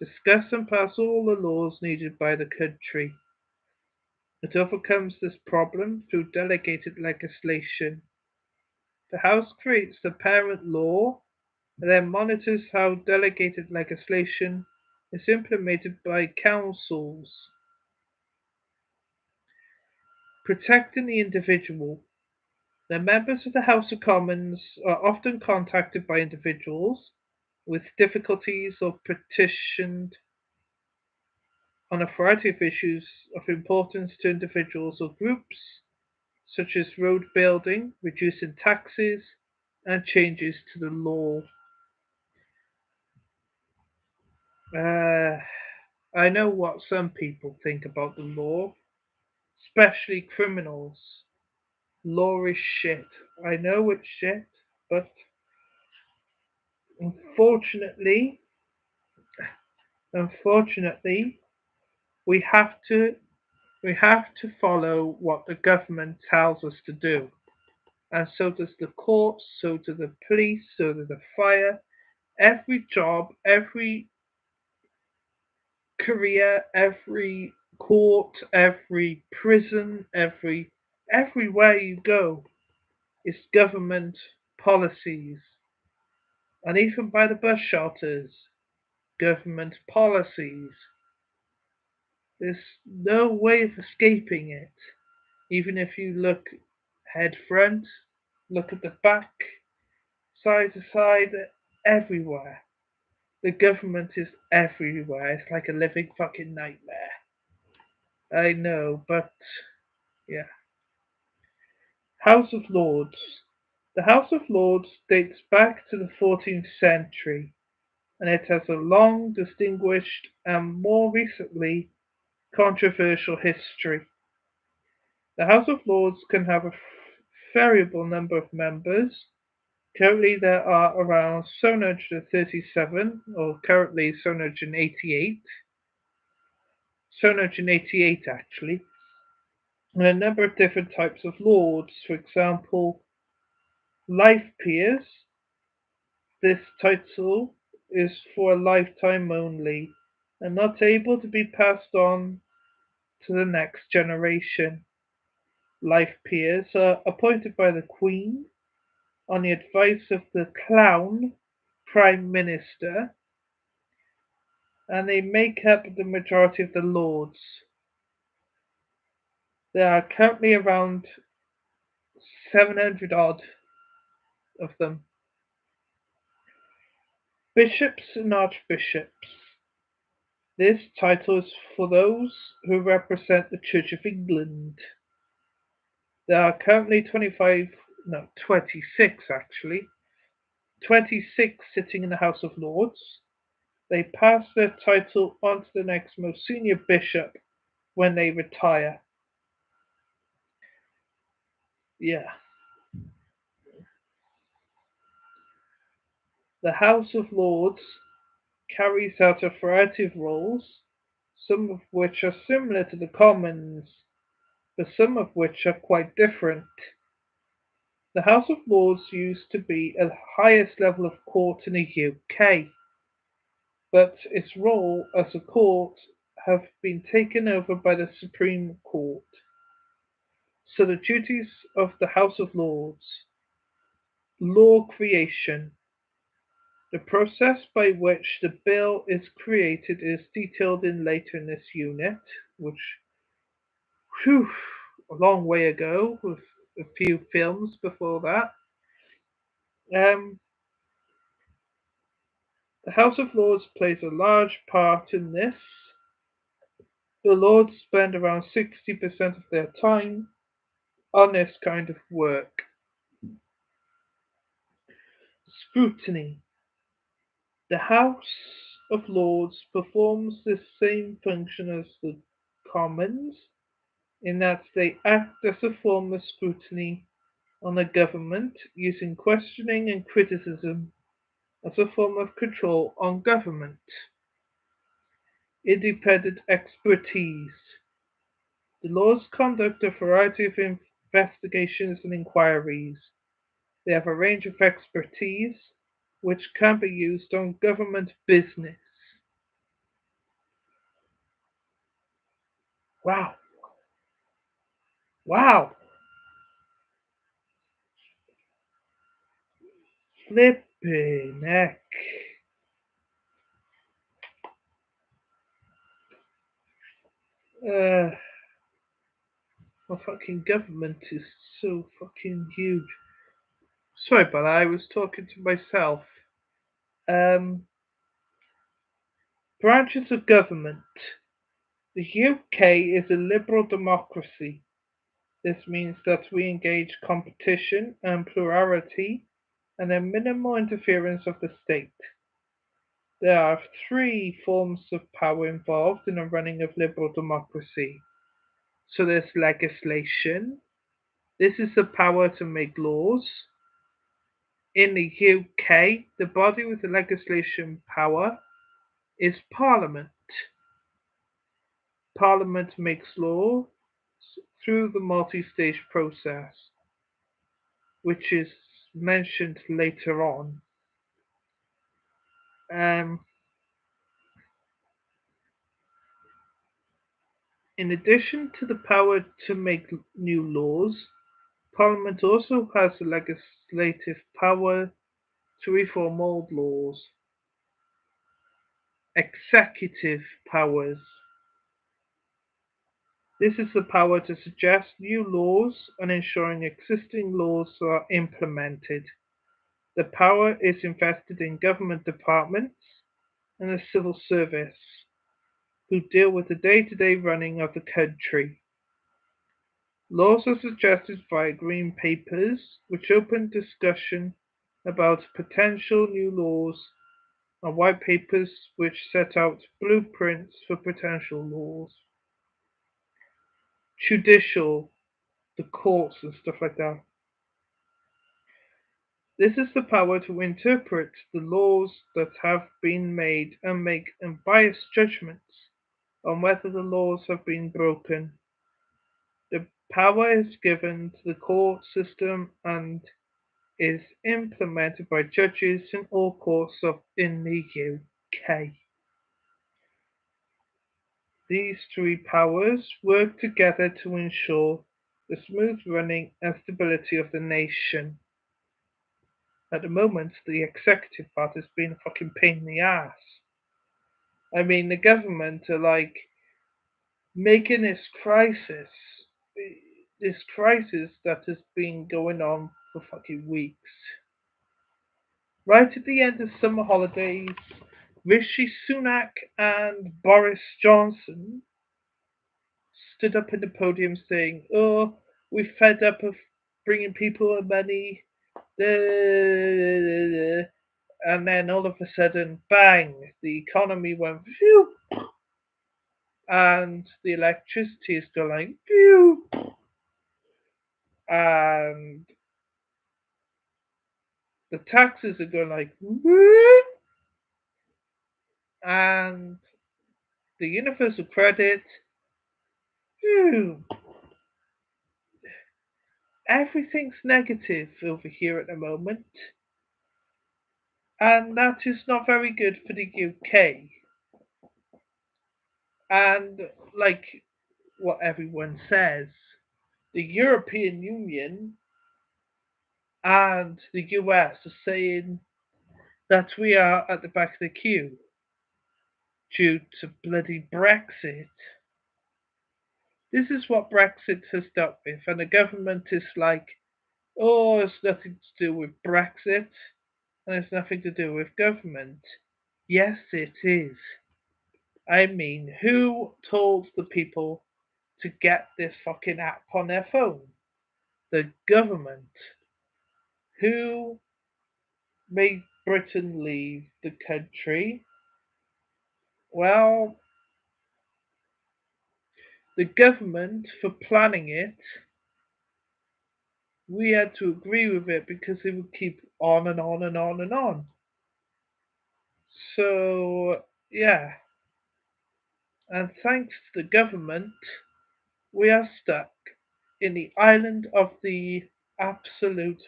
discuss and pass all the laws needed by the country. It overcomes this problem through delegated legislation. The House creates the parent law and then monitors how delegated legislation is implemented by councils. Protecting the individual. The members of the House of Commons are often contacted by individuals with difficulties or petitioned on a variety of issues of importance to individuals or groups, such as road building, reducing taxes, and changes to the law. Uh, I know what some people think about the law, especially criminals. Law is shit. I know it's shit, but unfortunately, unfortunately, we have to we have to follow what the government tells us to do. And so does the courts, so do the police, so do the fire. Every job, every career, every court, every prison, everywhere you go is government policies. And even by the bus shelters, government policies. There's no way of escaping it. Even if you look head front, look at the back, side to side, everywhere. The government is everywhere. It's like a living fucking nightmare. I know, but yeah. House of Lords. The House of Lords dates back to the 14th century, and it has a long, distinguished, and more recently controversial history. The House of Lords can have a variable number of members. Currently, there are around 737, or currently 788 actually, and a number of different types of lords. For example, life peers. This title is for a lifetime only and not able to be passed on to the next generation. Life peers are appointed by the Queen on the advice of the Clown Prime Minister, and they make up the majority of the Lords. There are currently around 700 odd of them. Bishops and Archbishops. This title is for those who represent the Church of England. There are currently 26 actually. 26 sitting in the House of Lords. They pass their title on to the next most senior bishop when they retire. Yeah. The House of Lords carries out a variety of roles, some of which are similar to the Commons, but some of which are quite different. The House of Lords used to be the highest level of court in the UK, but its role as a court have been taken over by the Supreme Court. So the duties of the House of Lords: law creation. The process by which the bill is created is detailed in later in this unit, which, whew, a long way ago, with a few films before that. Um, the House of Lords plays a large part in this. The Lords spend around 60% of their time on this kind of work. Scrutiny. The House of Lords performs the same function as the Commons in that they act as a form of scrutiny on the government, using questioning and criticism as a form of control on government. Independent expertise. The Lords conduct a variety of investigations and inquiries. They have a range of expertise which can be used on government business. Wow. Wow. Flipping heck. Uh, my fucking government is so fucking huge. Sorry about that, I was talking to myself. Um, Branches of government. The UK is a liberal democracy. This means that we engage competition and plurality and a minimal interference of the state. There are three forms of power involved in the running of liberal democracy. So there's legislation. This is the power to make laws. In the UK, the body with the legislation power is Parliament. Parliament makes laws through the multi-stage process, which is mentioned later on. Um, in addition to the power to make new laws, Parliament also has the legislative power to reform old laws. Executive powers. This is the power to suggest new laws and ensuring existing laws are implemented. The power is invested in government departments and the civil service, who deal with the day-to-day running of the country. Laws are suggested via green papers, which open discussion about potential new laws, and white papers, which set out blueprints for potential laws. Judicial, the courts and stuff like that. This is the power to interpret the laws that have been made and make unbiased judgments on whether the laws have been broken. The power is given to the court system and is implemented by judges in all courts in the UK. These three powers work together to ensure the smooth running and stability of the nation. At the moment, the executive part has been a fucking pain in the ass. I mean, the government are like making this crisis that has been going on for fucking weeks. Right at the end of summer holidays, Rishi Sunak and Boris Johnson stood up in the podium saying, "Oh, we're fed up of bringing people money." And then all of a sudden, bang, the economy went phew, and the electricity is going phew, and the taxes are going like whoop, and the universal credit, phew. Everything's negative over here at the moment, and that is not very good for the UK. And like what everyone says, the European Union and the US are saying that we are at the back of the queue due to bloody Brexit. This is what Brexit has dealt with, and the government is like, oh, it's nothing to do with Brexit, and it's nothing to do with government. Yes, it is. I mean, who told the people to get this fucking app on their phone? The government. Who made Britain leave the country? Well, the government, for planning it, we had to agree with it because it would keep on and on and on and on. So, yeah, and thanks to the government, we are stuck in the island of the absolute,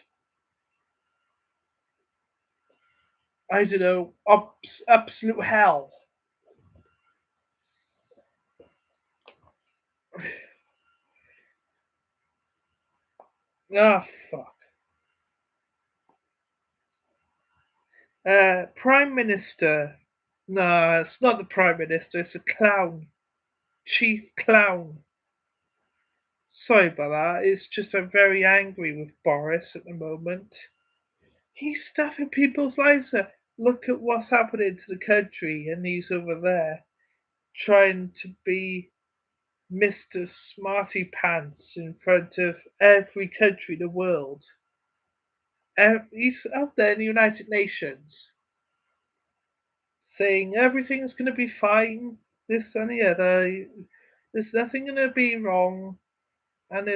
I don't know, absolute hell. Ah, fuck. Prime Minister. No, it's not the Prime Minister, it's a clown. Chief Clown. Sorry about that. It's just I'm very angry with Boris at the moment. He's stuffing people's lives up. Look at what's happening to the country, and he's over there trying to be Mr. Smarty Pants in front of every country in the world. He's up there in the United Nations saying everything's going to be fine, this and the other. There's nothing going to be wrong, and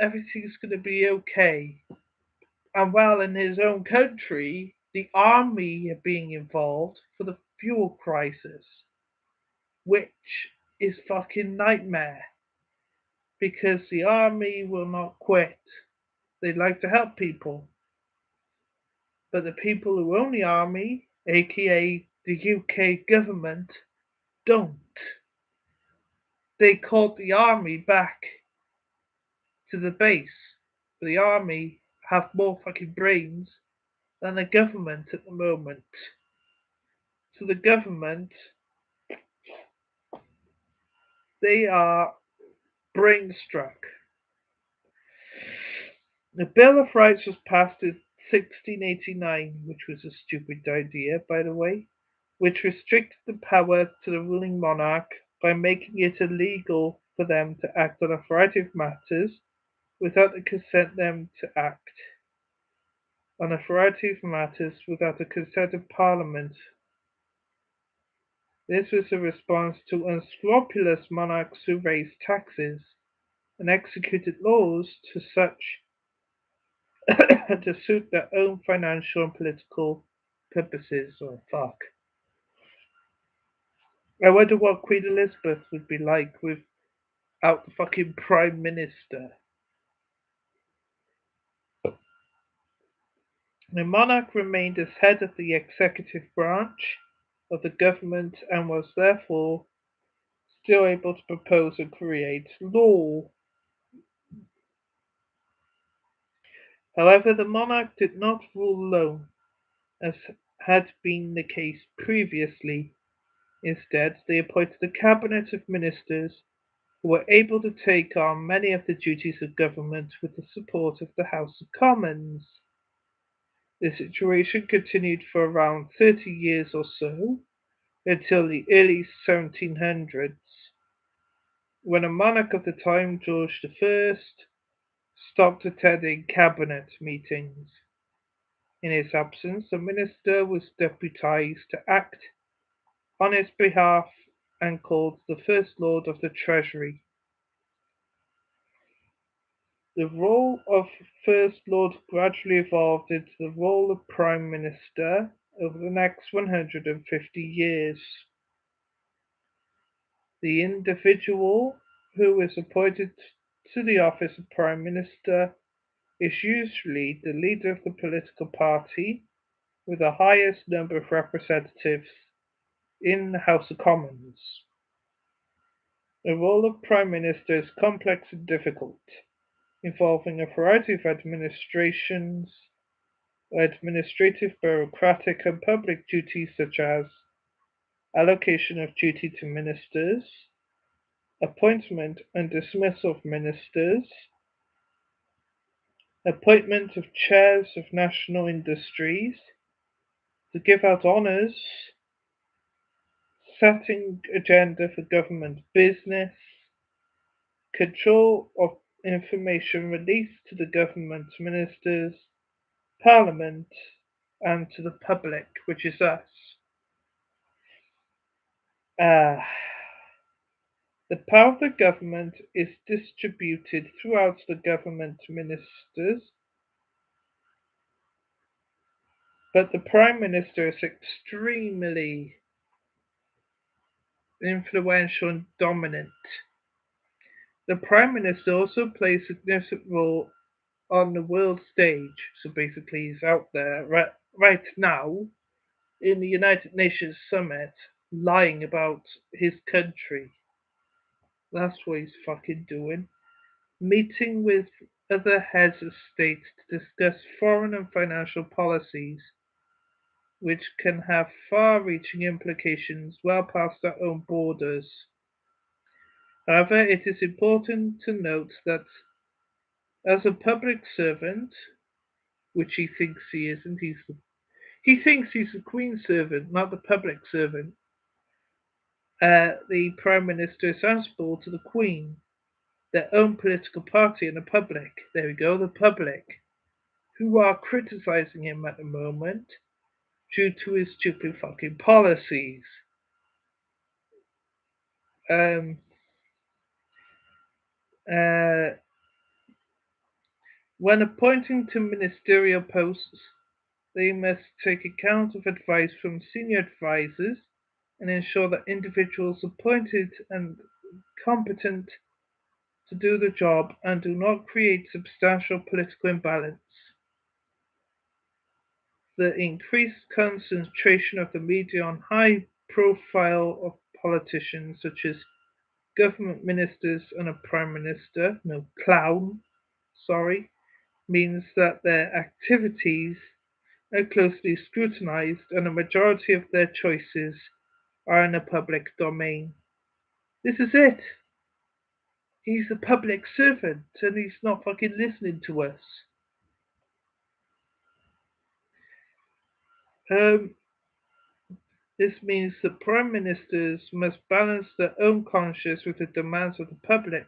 everything's going to be okay. And while in his own country, the army are being involved for the fuel crisis, which is fucking nightmare because the army will not quit. They like to help people, but the people who own the army, aka the UK government, don't. They called the army back to the base. The army have more fucking brains than the government at the moment. So the government, they are brainstruck. The Bill of Rights was passed in 1689, which was a stupid idea, by the way, which restricted the power to the ruling monarch by making it illegal for them to act on a variety of matters without the consent them to act on a variety of matters without the consent of Parliament. This was a response to unscrupulous monarchs who raised taxes and executed laws to suit their own financial and political purposes. Oh fuck. I wonder what Queen Elizabeth would be like without the fucking Prime Minister. The monarch remained as head of the executive branch of the government and was therefore still able to propose and create law. However, the monarch did not rule alone, as had been the case previously. Instead, they appointed a cabinet of ministers who were able to take on many of the duties of government with the support of the House of Commons. The situation continued for around 30 years or so, until the early 1700s, when a monarch of the time, George I, stopped attending cabinet meetings. In his absence, a minister was deputized to act on his behalf and called the First Lord of the Treasury. The role of First Lord gradually evolved into the role of Prime Minister over the next 150 years. The individual who is appointed to the office of Prime Minister is usually the leader of the political party with the highest number of representatives in the House of Commons. The role of Prime Minister is complex and difficult, involving a variety of administrative, bureaucratic, and public duties such as allocation of duty to ministers, appointment and dismissal of ministers, appointment of chairs of national industries, to give out honours, setting agenda for government business, control of information released to the government ministers, parliament, and to the public, which is us. Uh, the power of the government is distributed throughout the government ministers, but the prime minister is extremely influential and dominant. The prime minister also plays a significant role on the world stage. So basically, he's out there right now in the United Nations summit lying about his country. That's what he's fucking doing. Meeting with other heads of state to discuss foreign and financial policies which can have far reaching implications well past our own borders. However, it is important to note that as a public servant, which he thinks he isn't, he thinks he's the Queen's servant, not the public servant. The Prime Minister is answerable to the Queen, their own political party, and the public. There we go, the public, who are criticizing him at the moment due to his stupid fucking policies. Um, uh, when appointing to ministerial posts, they must take account of advice from senior advisors and ensure that individuals appointed and competent to do the job and do not create substantial political imbalance. The increased concentration of the media on high profile of politicians such as government ministers and a prime minister, no clown, sorry, means that their activities are closely scrutinized and a majority of their choices are in the public domain. This is it. He's a public servant and he's not fucking listening to us. Um, this means that prime ministers must balance their own conscience with the demands of the public,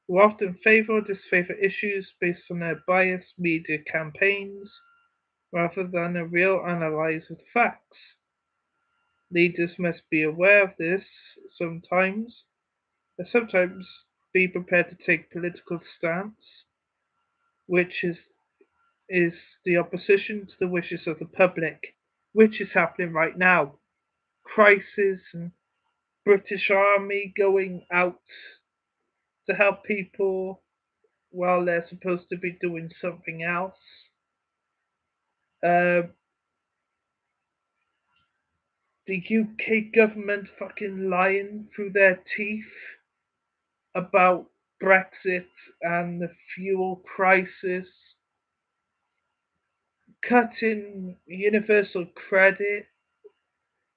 who often favour or disfavour issues based on their biased media campaigns rather than a real analyse of the facts. Leaders must be aware of this sometimes, and sometimes be prepared to take political stance, which is the opposition to the wishes of the public, which is happening right now. Crisis and British Army going out to help people while they're supposed to be doing something else. Uh, the UK government fucking lying through their teeth about Brexit and the fuel crisis, cutting universal credit,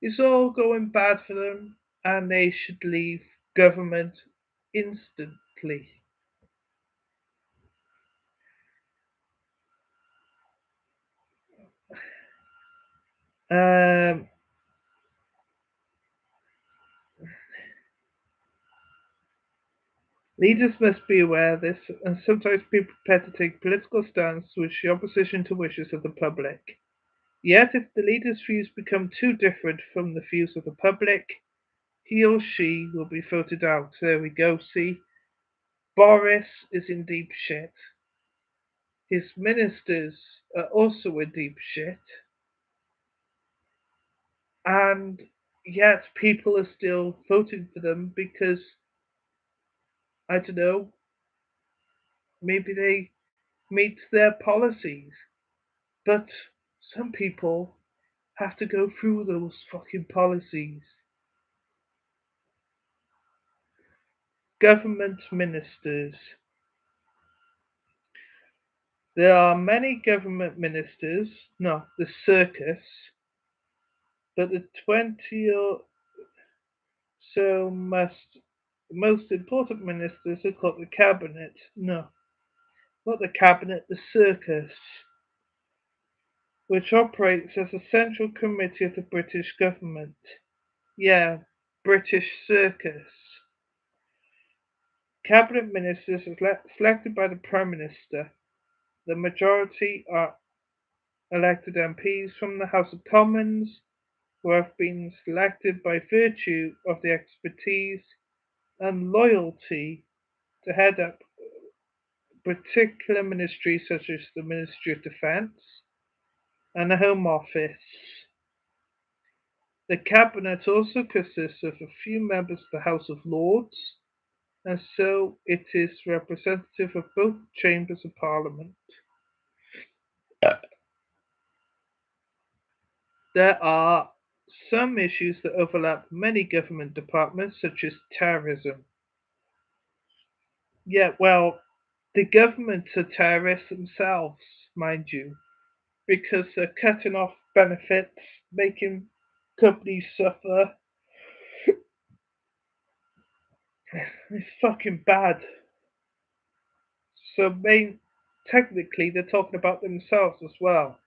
is all going bad for them, and they should leave government instantly. Um, Leaders must be aware of this and sometimes be prepared to take political stance which the opposition to wishes of the public. Yet if the leader's views become too different from the views of the public, he or she will be voted out. There we go, see? Boris is in deep shit. His ministers are also in deep shit. And yet people are still voting for them because, I don't know, maybe they meet their policies. But some people have to go through those fucking policies. Government ministers. There are many government ministers, not the circus, but the 20 or so most important ministers are called the cabinet. No, not the cabinet, the circus, which operates as a central committee of the British government. Yeah, British circus. Cabinet ministers are selected by the Prime Minister. The majority are elected MPs from the House of Commons who have been selected by virtue of the expertise and loyalty to head up particular ministries such as the Ministry of Defence and the Home Office. The Cabinet also consists of a few members of the House of Lords, and so it is representative of both chambers of Parliament. There are some issues that overlap many government departments, such as terrorism. Yeah, well, the government are terrorists themselves, mind you, because they're cutting off benefits, making companies suffer. It's fucking bad. So, technically, they're talking about themselves as well.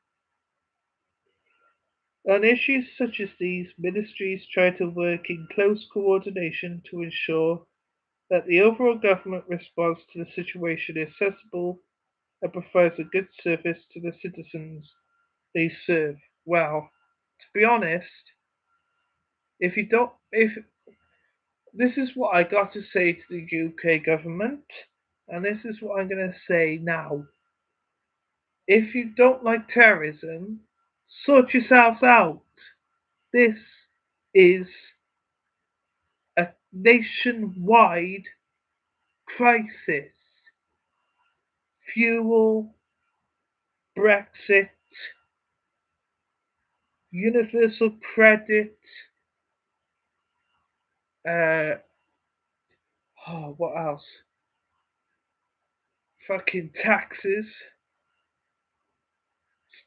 On issues such as these, ministries try to work in close coordination to ensure that the overall government response to the situation is sensible and provides a good service to the citizens they serve. Well, to be honest, if this is what I got to say to the UK government, and this is what I'm going to say now. If you don't like terrorism, sort yourselves out. This is a nationwide crisis. Fuel, Brexit, universal credit, uh, what else? Fucking taxes,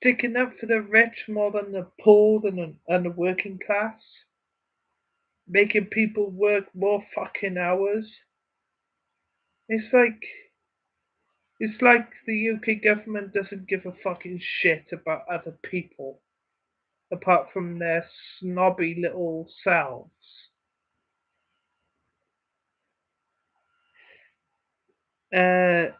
sticking up for the rich more than the poor and the working class, making people work more fucking hours. It's like it's like the UK government doesn't give a fucking shit about other people apart from their snobby little selves. Uh,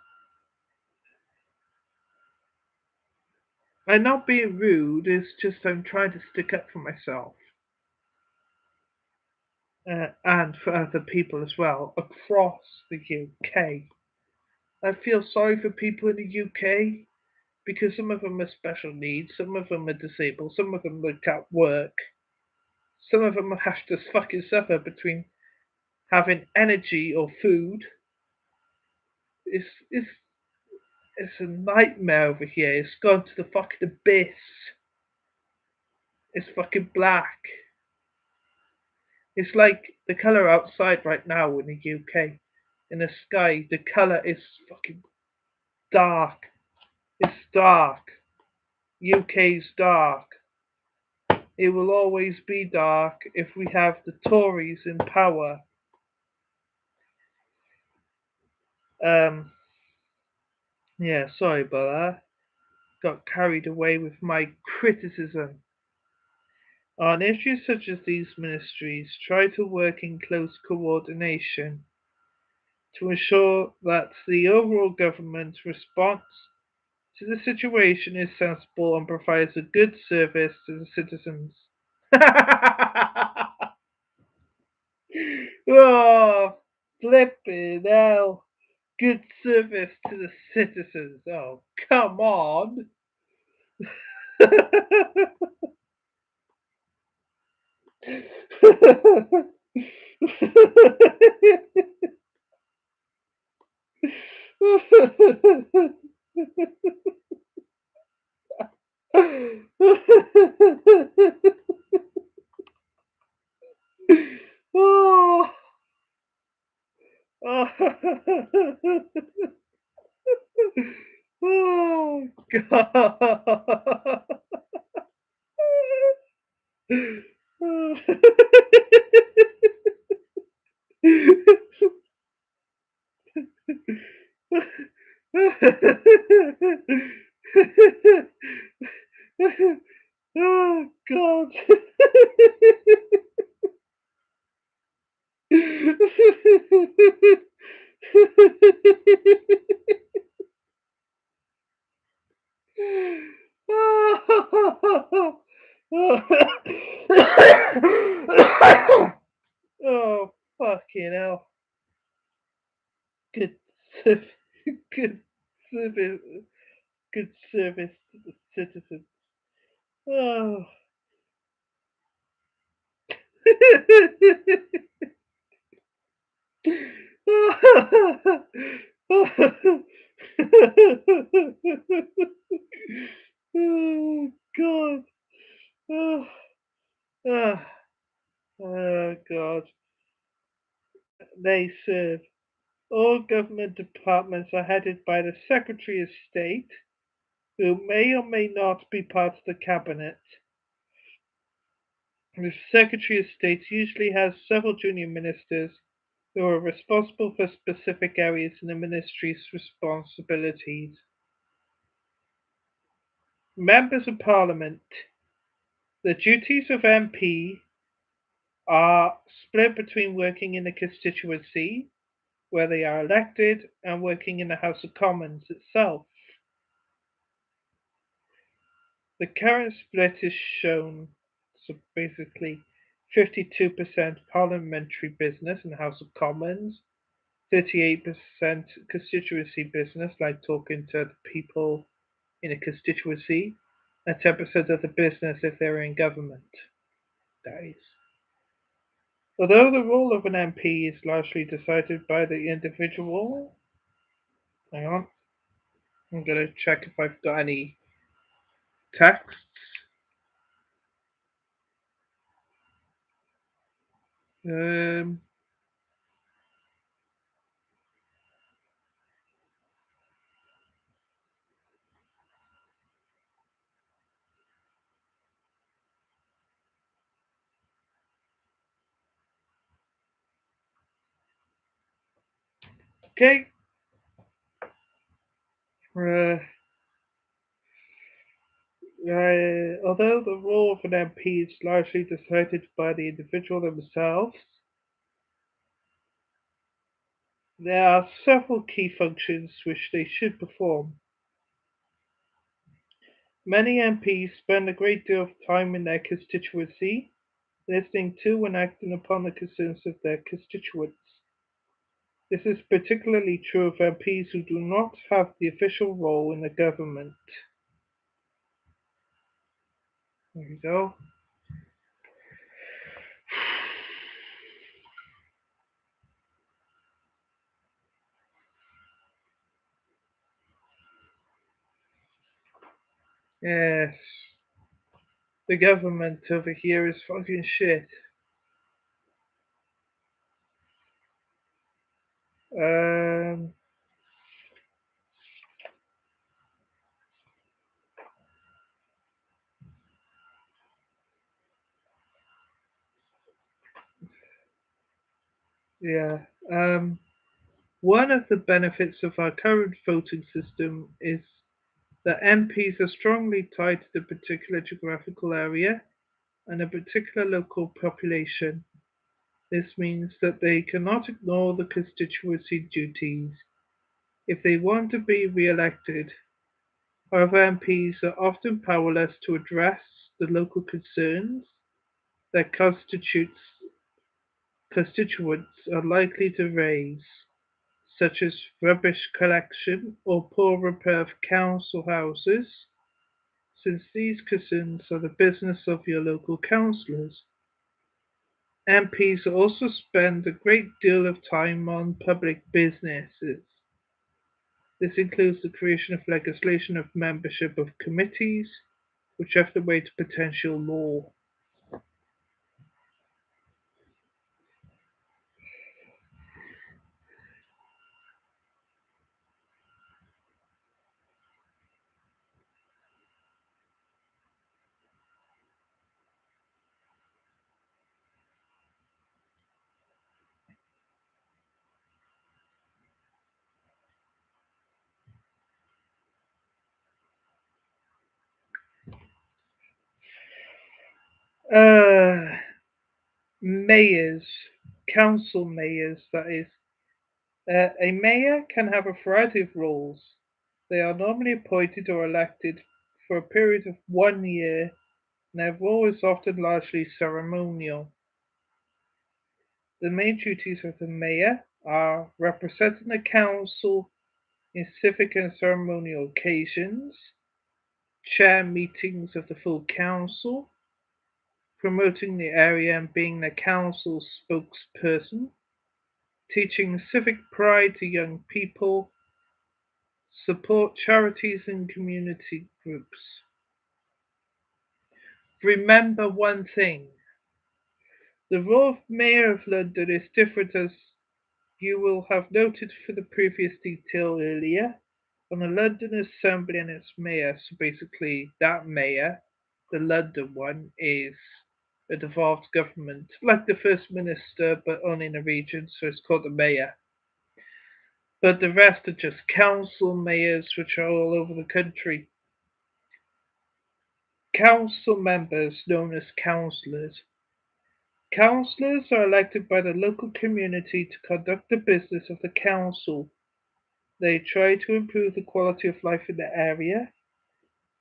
I'm not being rude. It's just I'm trying to stick up for myself and for other people as well across the UK. I feel sorry for people in the UK because some of them are special needs, some of them are disabled, some of them can't work, some of them have to fucking suffer between having energy or food. It's it's it's a nightmare over here. It's gone to the fucking abyss. It's fucking black. It's like the colour outside right now in the UK. In the sky, the colour is fucking dark. It's dark. UK's dark. It will always be dark if we have the Tories in power. Um, yeah, sorry about that. Got carried away with my criticism. On issues such as these, ministries try to work in close coordination to ensure that the overall government response to the situation is sensible and provides a good service to the citizens. Oh, flipping hell. Good service to the citizens. Oh, come on. Oh, oh, oh, God. Oh, God. Oh, fucking hell. Good, serv- good service, good service to the citizens. Oh. Oh, God. Oh, oh, oh, God. They serve. All government departments are headed by the Secretary of State, who may or may not be part of the cabinet. The Secretary of State usually has several junior ministers who are responsible for specific areas in the ministry's responsibilities. Members of Parliament. The duties of MP are split between working in the constituency, where they are elected, and working in the House of Commons itself. The current split is shown, so basically 52% parliamentary business in the House of Commons, 38% constituency business, like talking to the people in a constituency, and 10% of the business if they're in government. That is. Although the role of an MP is largely decided by the individual, hang on, I'm going to check if I've got any texts. Um, okay. Uh, although the role of an MP is largely decided by the individual themselves, there are several key functions which they should perform. Many MPs spend a great deal of time in their constituency, listening to and acting upon the concerns of their constituents. This is particularly true of MPs who do not have the official role in the government. There you go. Yes, the government over here is fucking shit. Um, yeah. One of the benefits of our current voting system is that MPs are strongly tied to the particular geographical area and a particular local population. This means that they cannot ignore the constituency duties if they want to be re-elected. However, MPs are often powerless to address the local concerns that constituents are likely to raise, such as rubbish collection or poor repair of council houses, since these concerns are the business of your local councillors. MPs also spend a great deal of time on public businesses. This includes the creation of legislation of membership of committees, which have the weight of potential law. Uh, mayors, council mayors, that is. A mayor can have a variety of roles. They are normally appointed or elected for a period of 1 year, and their role is often largely ceremonial. The main duties of the mayor are representing the council in civic and ceremonial occasions, chair meetings of the full council, promoting the area and being the council's spokesperson, teaching civic pride to young people, support charities and community groups. Remember one thing: the role of Mayor of London is different, as you will have noted for the previous detail earlier, on the London Assembly and its mayor. So basically, that mayor, the London one, is a devolved government, like the First Minister, but only in a region, so it's called the mayor. But the rest are just council mayors, which are all over the country. Council members, known as councillors. Councillors are elected by the local community to conduct the business of the council. They try to improve the quality of life in the area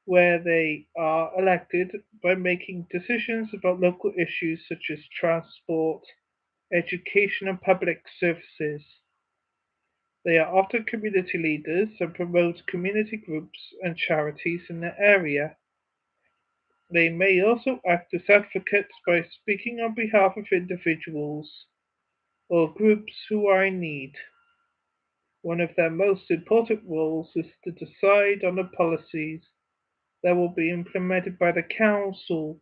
where they are elected by making decisions about local issues such as transport, education, and public services. They are often community leaders and promote community groups and charities in the area. They may also act as advocates by speaking on behalf of individuals or groups who are in need. One of their most important roles is to decide on the policies that will be implemented by the Council.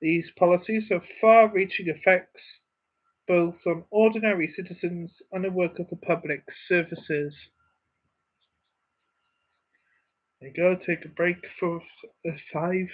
These policies have far reaching effects both on ordinary citizens and the work of the public services. There you go, take a break for 5.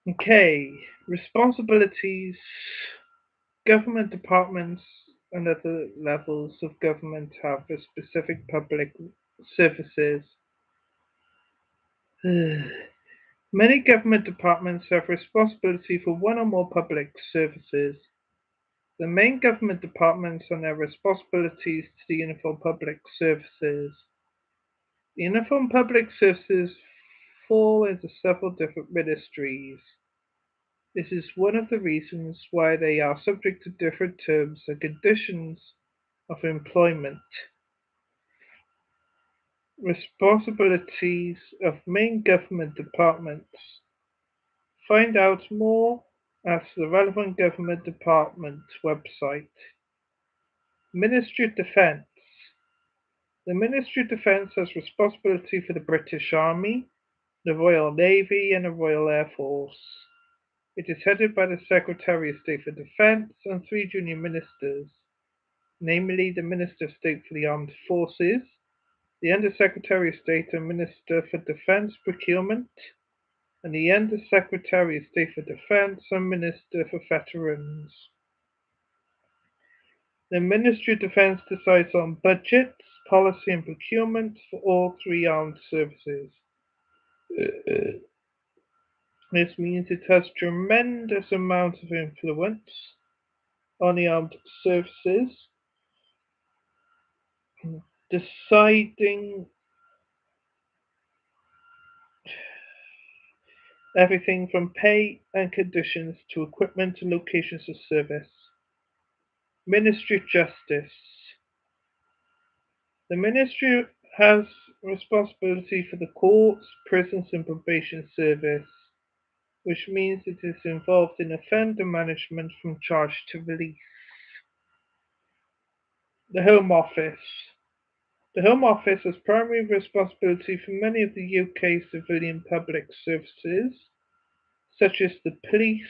Okay, responsibilities. Government departments and other levels of government have a specific public services. Many government departments have responsibility for one or more public services. The main government departments and their responsibilities to the Uniform Public Services. The Uniform Public Services fall into several different ministries. This is one of the reasons why they are subject to different terms and conditions of employment. Responsibilities of main government departments. Find out more at the relevant government department website. Ministry of Defence. The Ministry of Defence has responsibility for the British Army, the Royal Navy, and the Royal Air Force. It is headed by the Secretary of State for Defence and three junior ministers, namely the Minister of State for the Armed Forces, the Under-Secretary of State and Minister for Defence Procurement, and the Under-Secretary of State for Defence and Minister for Veterans. The Ministry of Defence decides on budgets, policy and procurement for all three armed services. This means it has tremendous amount of influence on the armed services, deciding everything from pay and conditions to equipment and locations of service. Ministry of Justice. The ministry has responsibility for the courts, prisons and probation service, which means it is involved in offender management from charge to release. The Home Office. The Home Office has primary responsibility for many of the UK civilian public services, such as the police,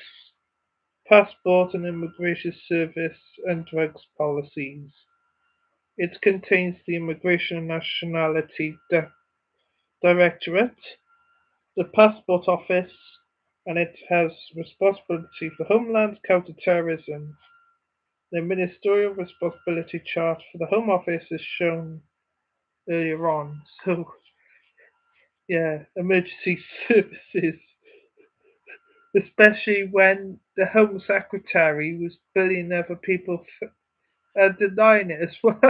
passport and immigration service, and drugs policies. It contains the Immigration and Nationality Directorate, the Passport Office, and it has responsibility for Homeland counter-terrorism. The ministerial responsibility chart for the Home Office is shown earlier on. So, yeah, emergency services, especially when the Home Secretary was bullying other people and denying it as well.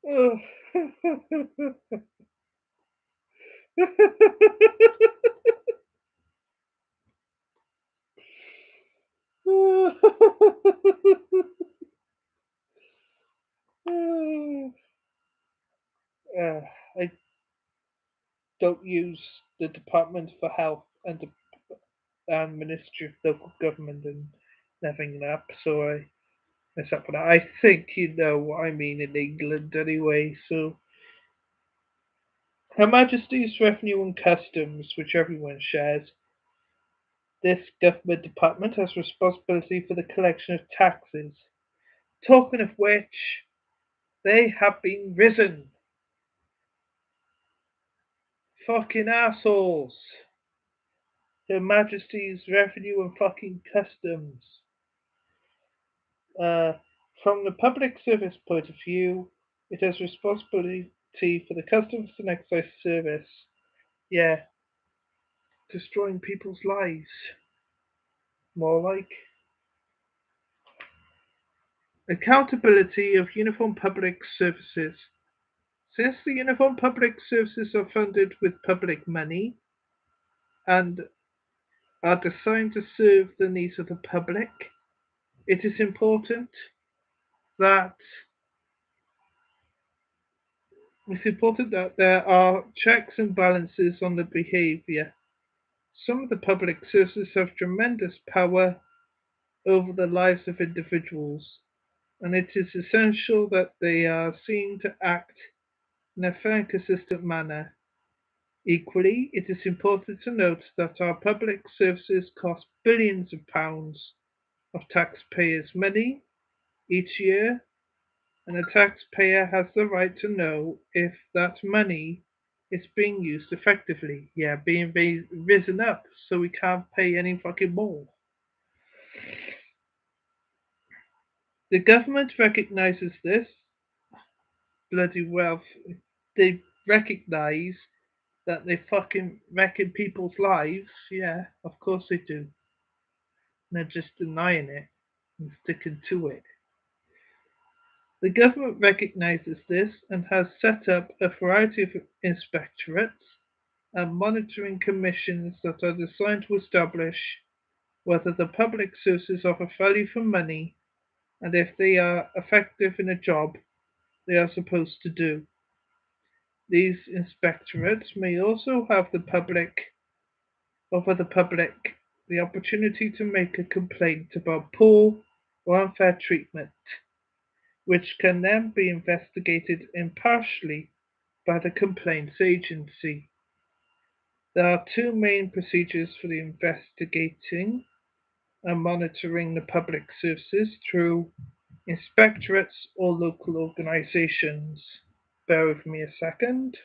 uh, I don't use the Department for Health and Ministry of Local Government and nothing up, so I mess up for that. I think you know what I mean in England anyway. So, Her Majesty's Revenue and Customs, which everyone shares, this government department has responsibility for the collection of taxes. Talking of which, they have been risen. Fucking assholes. Her Majesty's Revenue and fucking Customs. Uh, from the public service point of view, it has responsibility for the Customs and Excise Service. Yeah, destroying people's lives. More like accountability of uniform public services. Since the uniform public services are funded with public money and are designed to serve the needs of the public, it is important that it's important that there are checks and balances on the behavior. Some of the public services have tremendous power over the lives of individuals, and it is essential that they are seen to act in a fair and consistent manner. Equally, it is important to note that our public services cost billions of pounds of taxpayers' money each year, and a taxpayer has the right to know if that money is being used effectively. Yeah, being risen up so we can't pay any fucking more. The government recognizes this bloody wealth. They recognize that they fucking wrecking people's lives. Yeah, of course they do. They're just denying it and sticking to it. The government recognizes this and has set up a variety of inspectorates and monitoring commissions that are designed to establish whether the public services offer value for money and if they are effective in a job they are supposed to do. These inspectorates may also have the public offer the public the opportunity to make a complaint about poor or unfair treatment, which can then be investigated impartially by the complaints agency. There are two main procedures for the investigating and monitoring the public services through inspectorates or local organisations. Bear with me a second.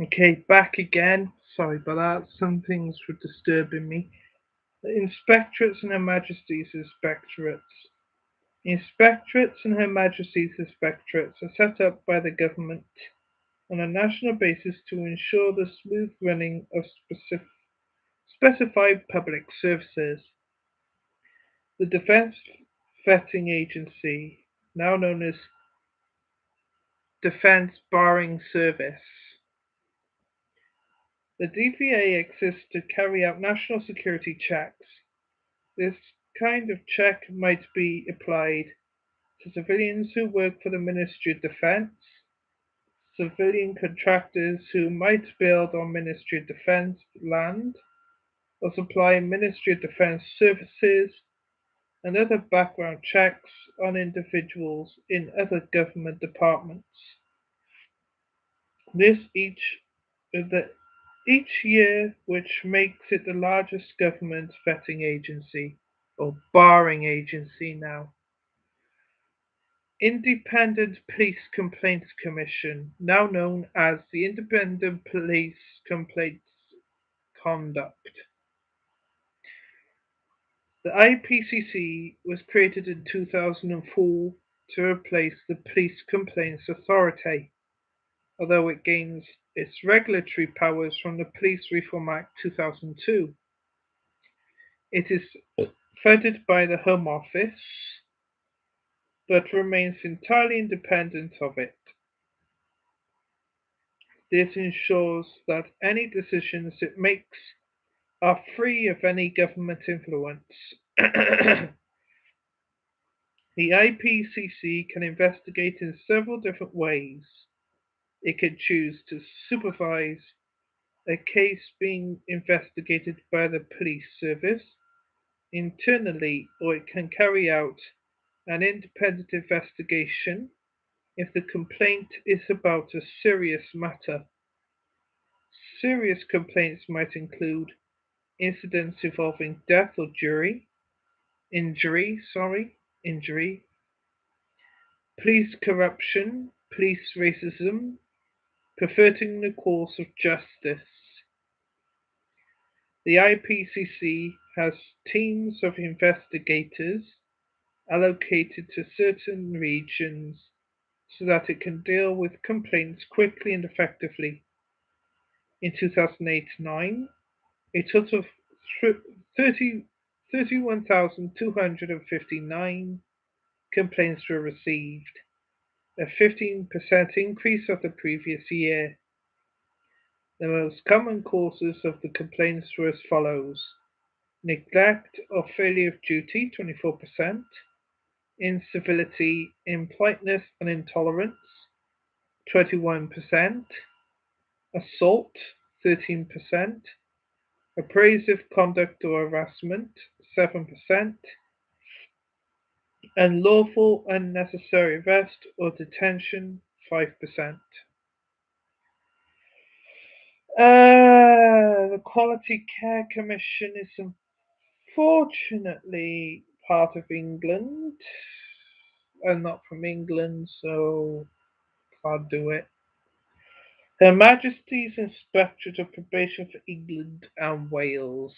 Okay, back again. Sorry about that. Some things were disturbing me. The inspectorates and Her Majesty's inspectorates. Inspectorates and Her Majesty's inspectorates are set up by the government on a national basis to ensure the smooth running of specified public services. The Defence Vetting Agency, now known as Defence Barring Service. The DVA exists to carry out national security checks. This kind of check might be applied to civilians who work for the Ministry of Defence, civilian contractors who might build on Ministry of Defence land or supply Ministry of Defence services, and other background checks on individuals in other government departments. This each year, which makes it the largest government vetting agency, or barring agency now. Independent Police Complaints Commission, now known as the Independent Police Complaints Conduct. The IPCC was created in 2004 to replace the Police Complaints Authority, although it gains its regulatory powers from the Police Reform Act 2002. It is funded by the Home Office, but remains entirely independent of it. This ensures that any decisions it makes are free of any government influence. The IPCC can investigate in several different ways. It can choose to supervise a case being investigated by the police service internally, or it can carry out an independent investigation if the complaint is about a serious matter. Serious complaints might include incidents involving death or injury, police corruption, police racism, perverting the course of justice. The IPCC has teams of investigators allocated to certain regions so that it can deal with complaints quickly and effectively. In 2008-9, a total of 31,259 complaints were received, a 15% increase of the previous year. The most common causes of the complaints were as follows: neglect or failure of duty, 24%, incivility, impoliteness, and intolerance, 21%, assault, 13%, abrasive conduct or harassment, 7%, unlawful unnecessary arrest or detention, 5%. The Quality Care Commission is unfortunately part of England. I'm not from England, so can't do it. Her Majesty's Inspectorate of Probation for England and Wales.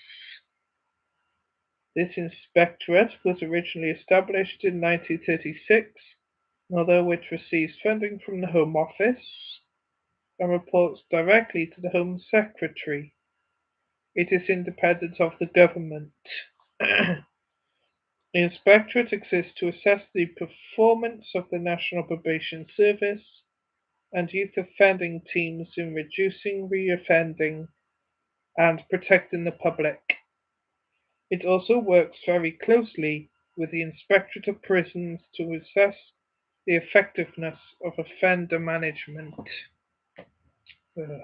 This inspectorate was originally established in 1936, although it receives funding from the Home Office and reports directly to the Home Secretary. It is independent of the government. The inspectorate exists to assess the performance of the National Probation Service and youth offending teams in reducing reoffending and protecting the public. It also works very closely with the Inspectorate of Prisons to assess the effectiveness of offender management. Uh,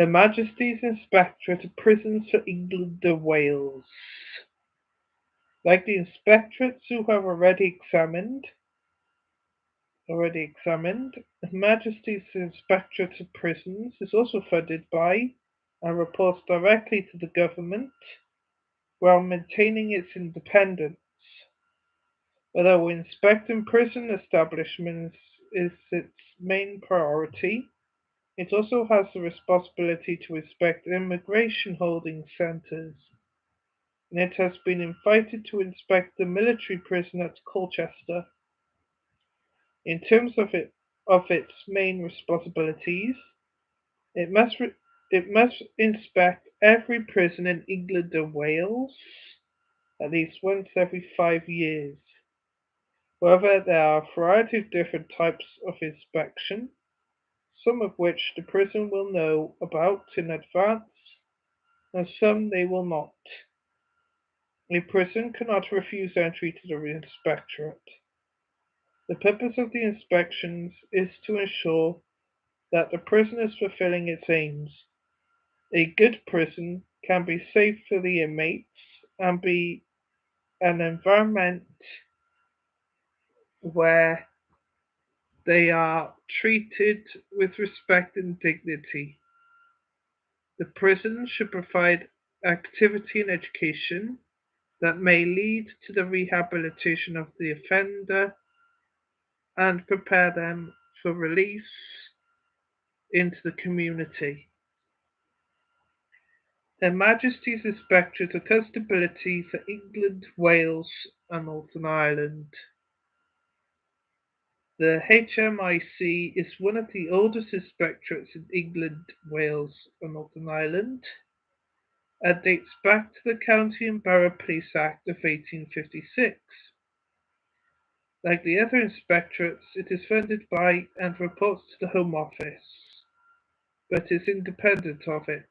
Her Majesty's Inspectorate of Prisons for England and Wales. Like the inspectorates who have already examined, Her Majesty's Inspectorate of Prisons is also funded by and reports directly to the government while maintaining its independence. Although inspecting prison establishments is its main priority, it also has the responsibility to inspect immigration holding centres, and it has been invited to inspect the military prison at Colchester. In terms of its main responsibilities, it must inspect every prison in England and Wales at least once every 5 years. However, there are a variety of different types of inspection, some of which the prison will know about in advance, and some they will not. A prison cannot refuse entry to the inspectorate. The purpose of the inspections is to ensure that the prison is fulfilling its aims. A good prison can be safe for the inmates and be an environment where they are treated with respect and dignity. The prison should provide activity and education that may lead to the rehabilitation of the offender and prepare them for release into the community. Her Majesty's Inspectorate of Constability for England, Wales and Northern Ireland. The HMIC is one of the oldest inspectorates in England, Wales and Northern Ireland and dates back to the County and Borough Police Act of 1856. Like the other inspectorates, it is funded by and reports to the Home Office, but is independent of it.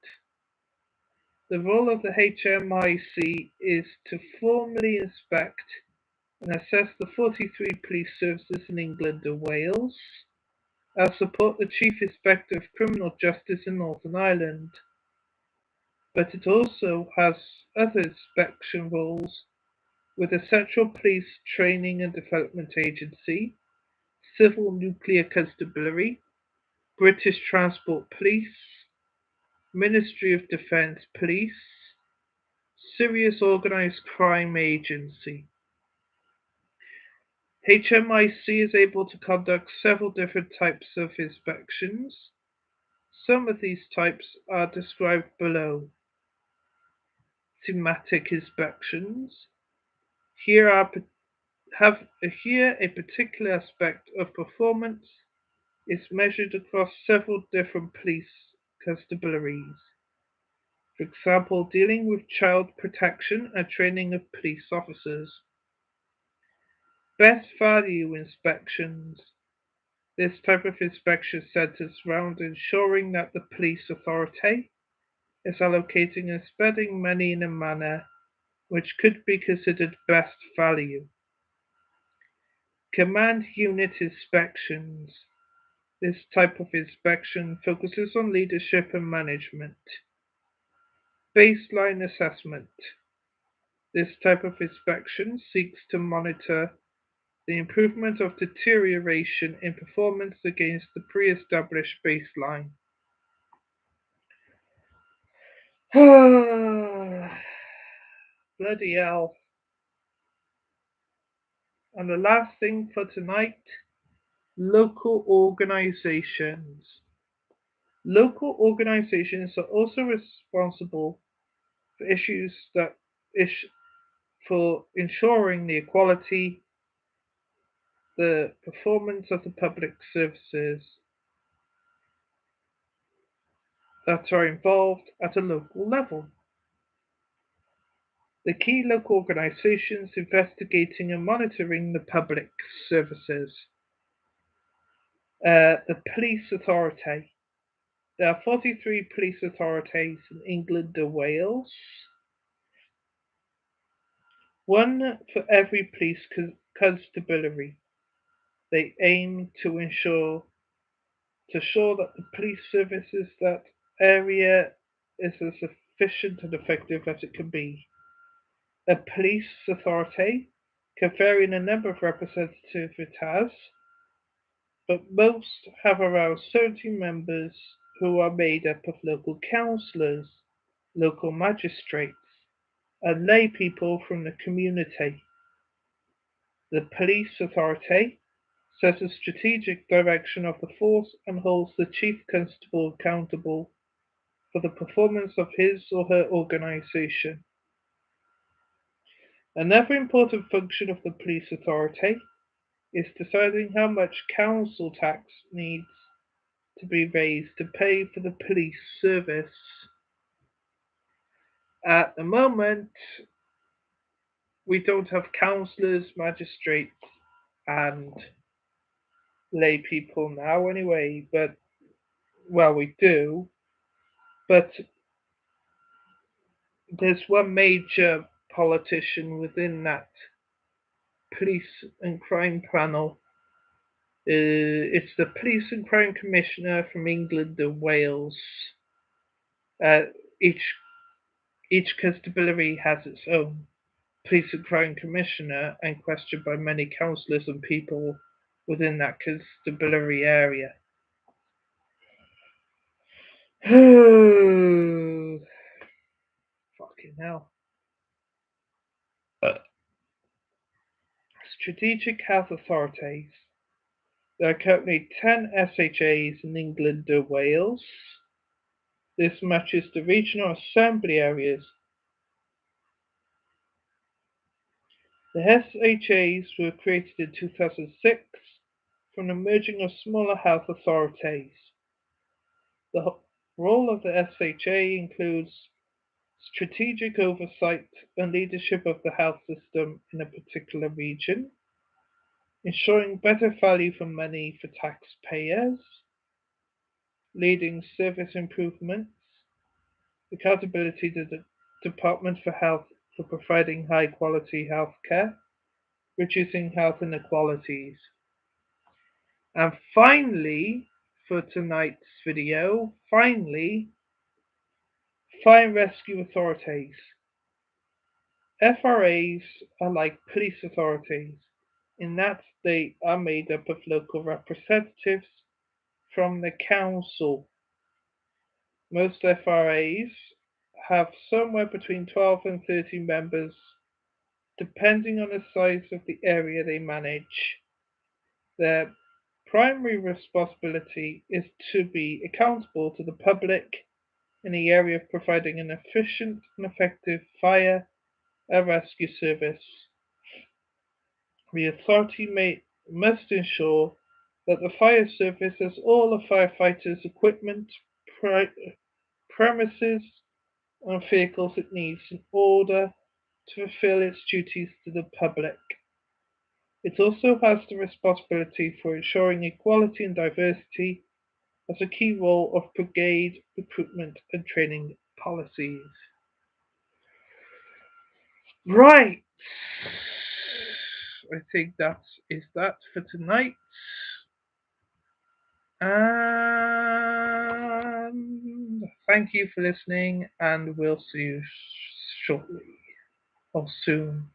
The role of the HMIC is to formally inspect and assess the 43 police services in England and Wales, and support the Chief Inspector of Criminal Justice in Northern Ireland. But it also has other inspection roles with the Central Police Training and Development Agency, Civil Nuclear Constabulary, British Transport Police, Ministry of Defence Police, Serious Organised Crime Agency. HMIC is able to conduct several different types of inspections. Some of these types are described below. Thematic inspections. Here a particular aspect of performance is measured across several different police constabularies. For example, dealing with child protection and training of police officers. Best value inspections. This type of inspection centers around ensuring that the police authority is allocating and spending money in a manner which could be considered best value. Command unit inspections. This type of inspection focuses on leadership and management. Baseline assessment. This type of inspection seeks to monitor the improvement of deterioration in performance against the pre-established baseline. Bloody hell. And the last thing for tonight, local organisations. Local organisations are also responsible for issues that for ensuring the equality, the performance of the public services that are involved at a local level. The key local organisations investigating and monitoring the public services. The police authority. There are 43 police authorities in England and Wales, one for every police constabulary. They aim to ensure that the police services that area is as efficient and effective as it can be. A police authority can vary in the number of representatives it has, but most have around 70 members who are made up of local councillors, local magistrates, and lay people from the community. The police authority sets the strategic direction of the force and holds the chief constable accountable for the performance of his or her organisation. Another important function of the police authority is deciding how much council tax needs to be raised to pay for the police service. At the moment, we don't have councillors, magistrates, and lay people now, anyway, but well, we do, but there's one major politician within that police and crime panel. It's the Police and Crime Commissioner from England and Wales. Uh, each each constabulary has its own police and crime commissioner and questioned by many councillors and people within that constabulary area. Fucking hell. Strategic Health Authorities. There are currently 10 SHAs in England and Wales. This matches the regional assembly areas. The SHAs were created in 2006 from the merging of smaller health authorities. The role of the SHA includes strategic oversight and leadership of the health system in a particular region, ensuring better value for money for taxpayers, leading service improvements, accountability to the Department for Health for providing high quality health care, reducing health inequalities. And finally, for tonight's video, fire and rescue authorities. FRAs are like police authorities in that they are made up of local representatives from the council. Most FRAs have somewhere between 12 and 30 members, depending on the size of the area they manage. Their primary responsibility is to be accountable to the public in the area of providing an efficient and effective fire and rescue service. The authority must ensure that the fire service has all the firefighters' equipment, premises, and vehicles it needs in order to fulfill its duties to the public. It also has the responsibility for ensuring equality and diversity as a key role of brigade recruitment and training policies. Right. I think that is that for tonight. And thank you for listening, and we'll see you shortly or soon.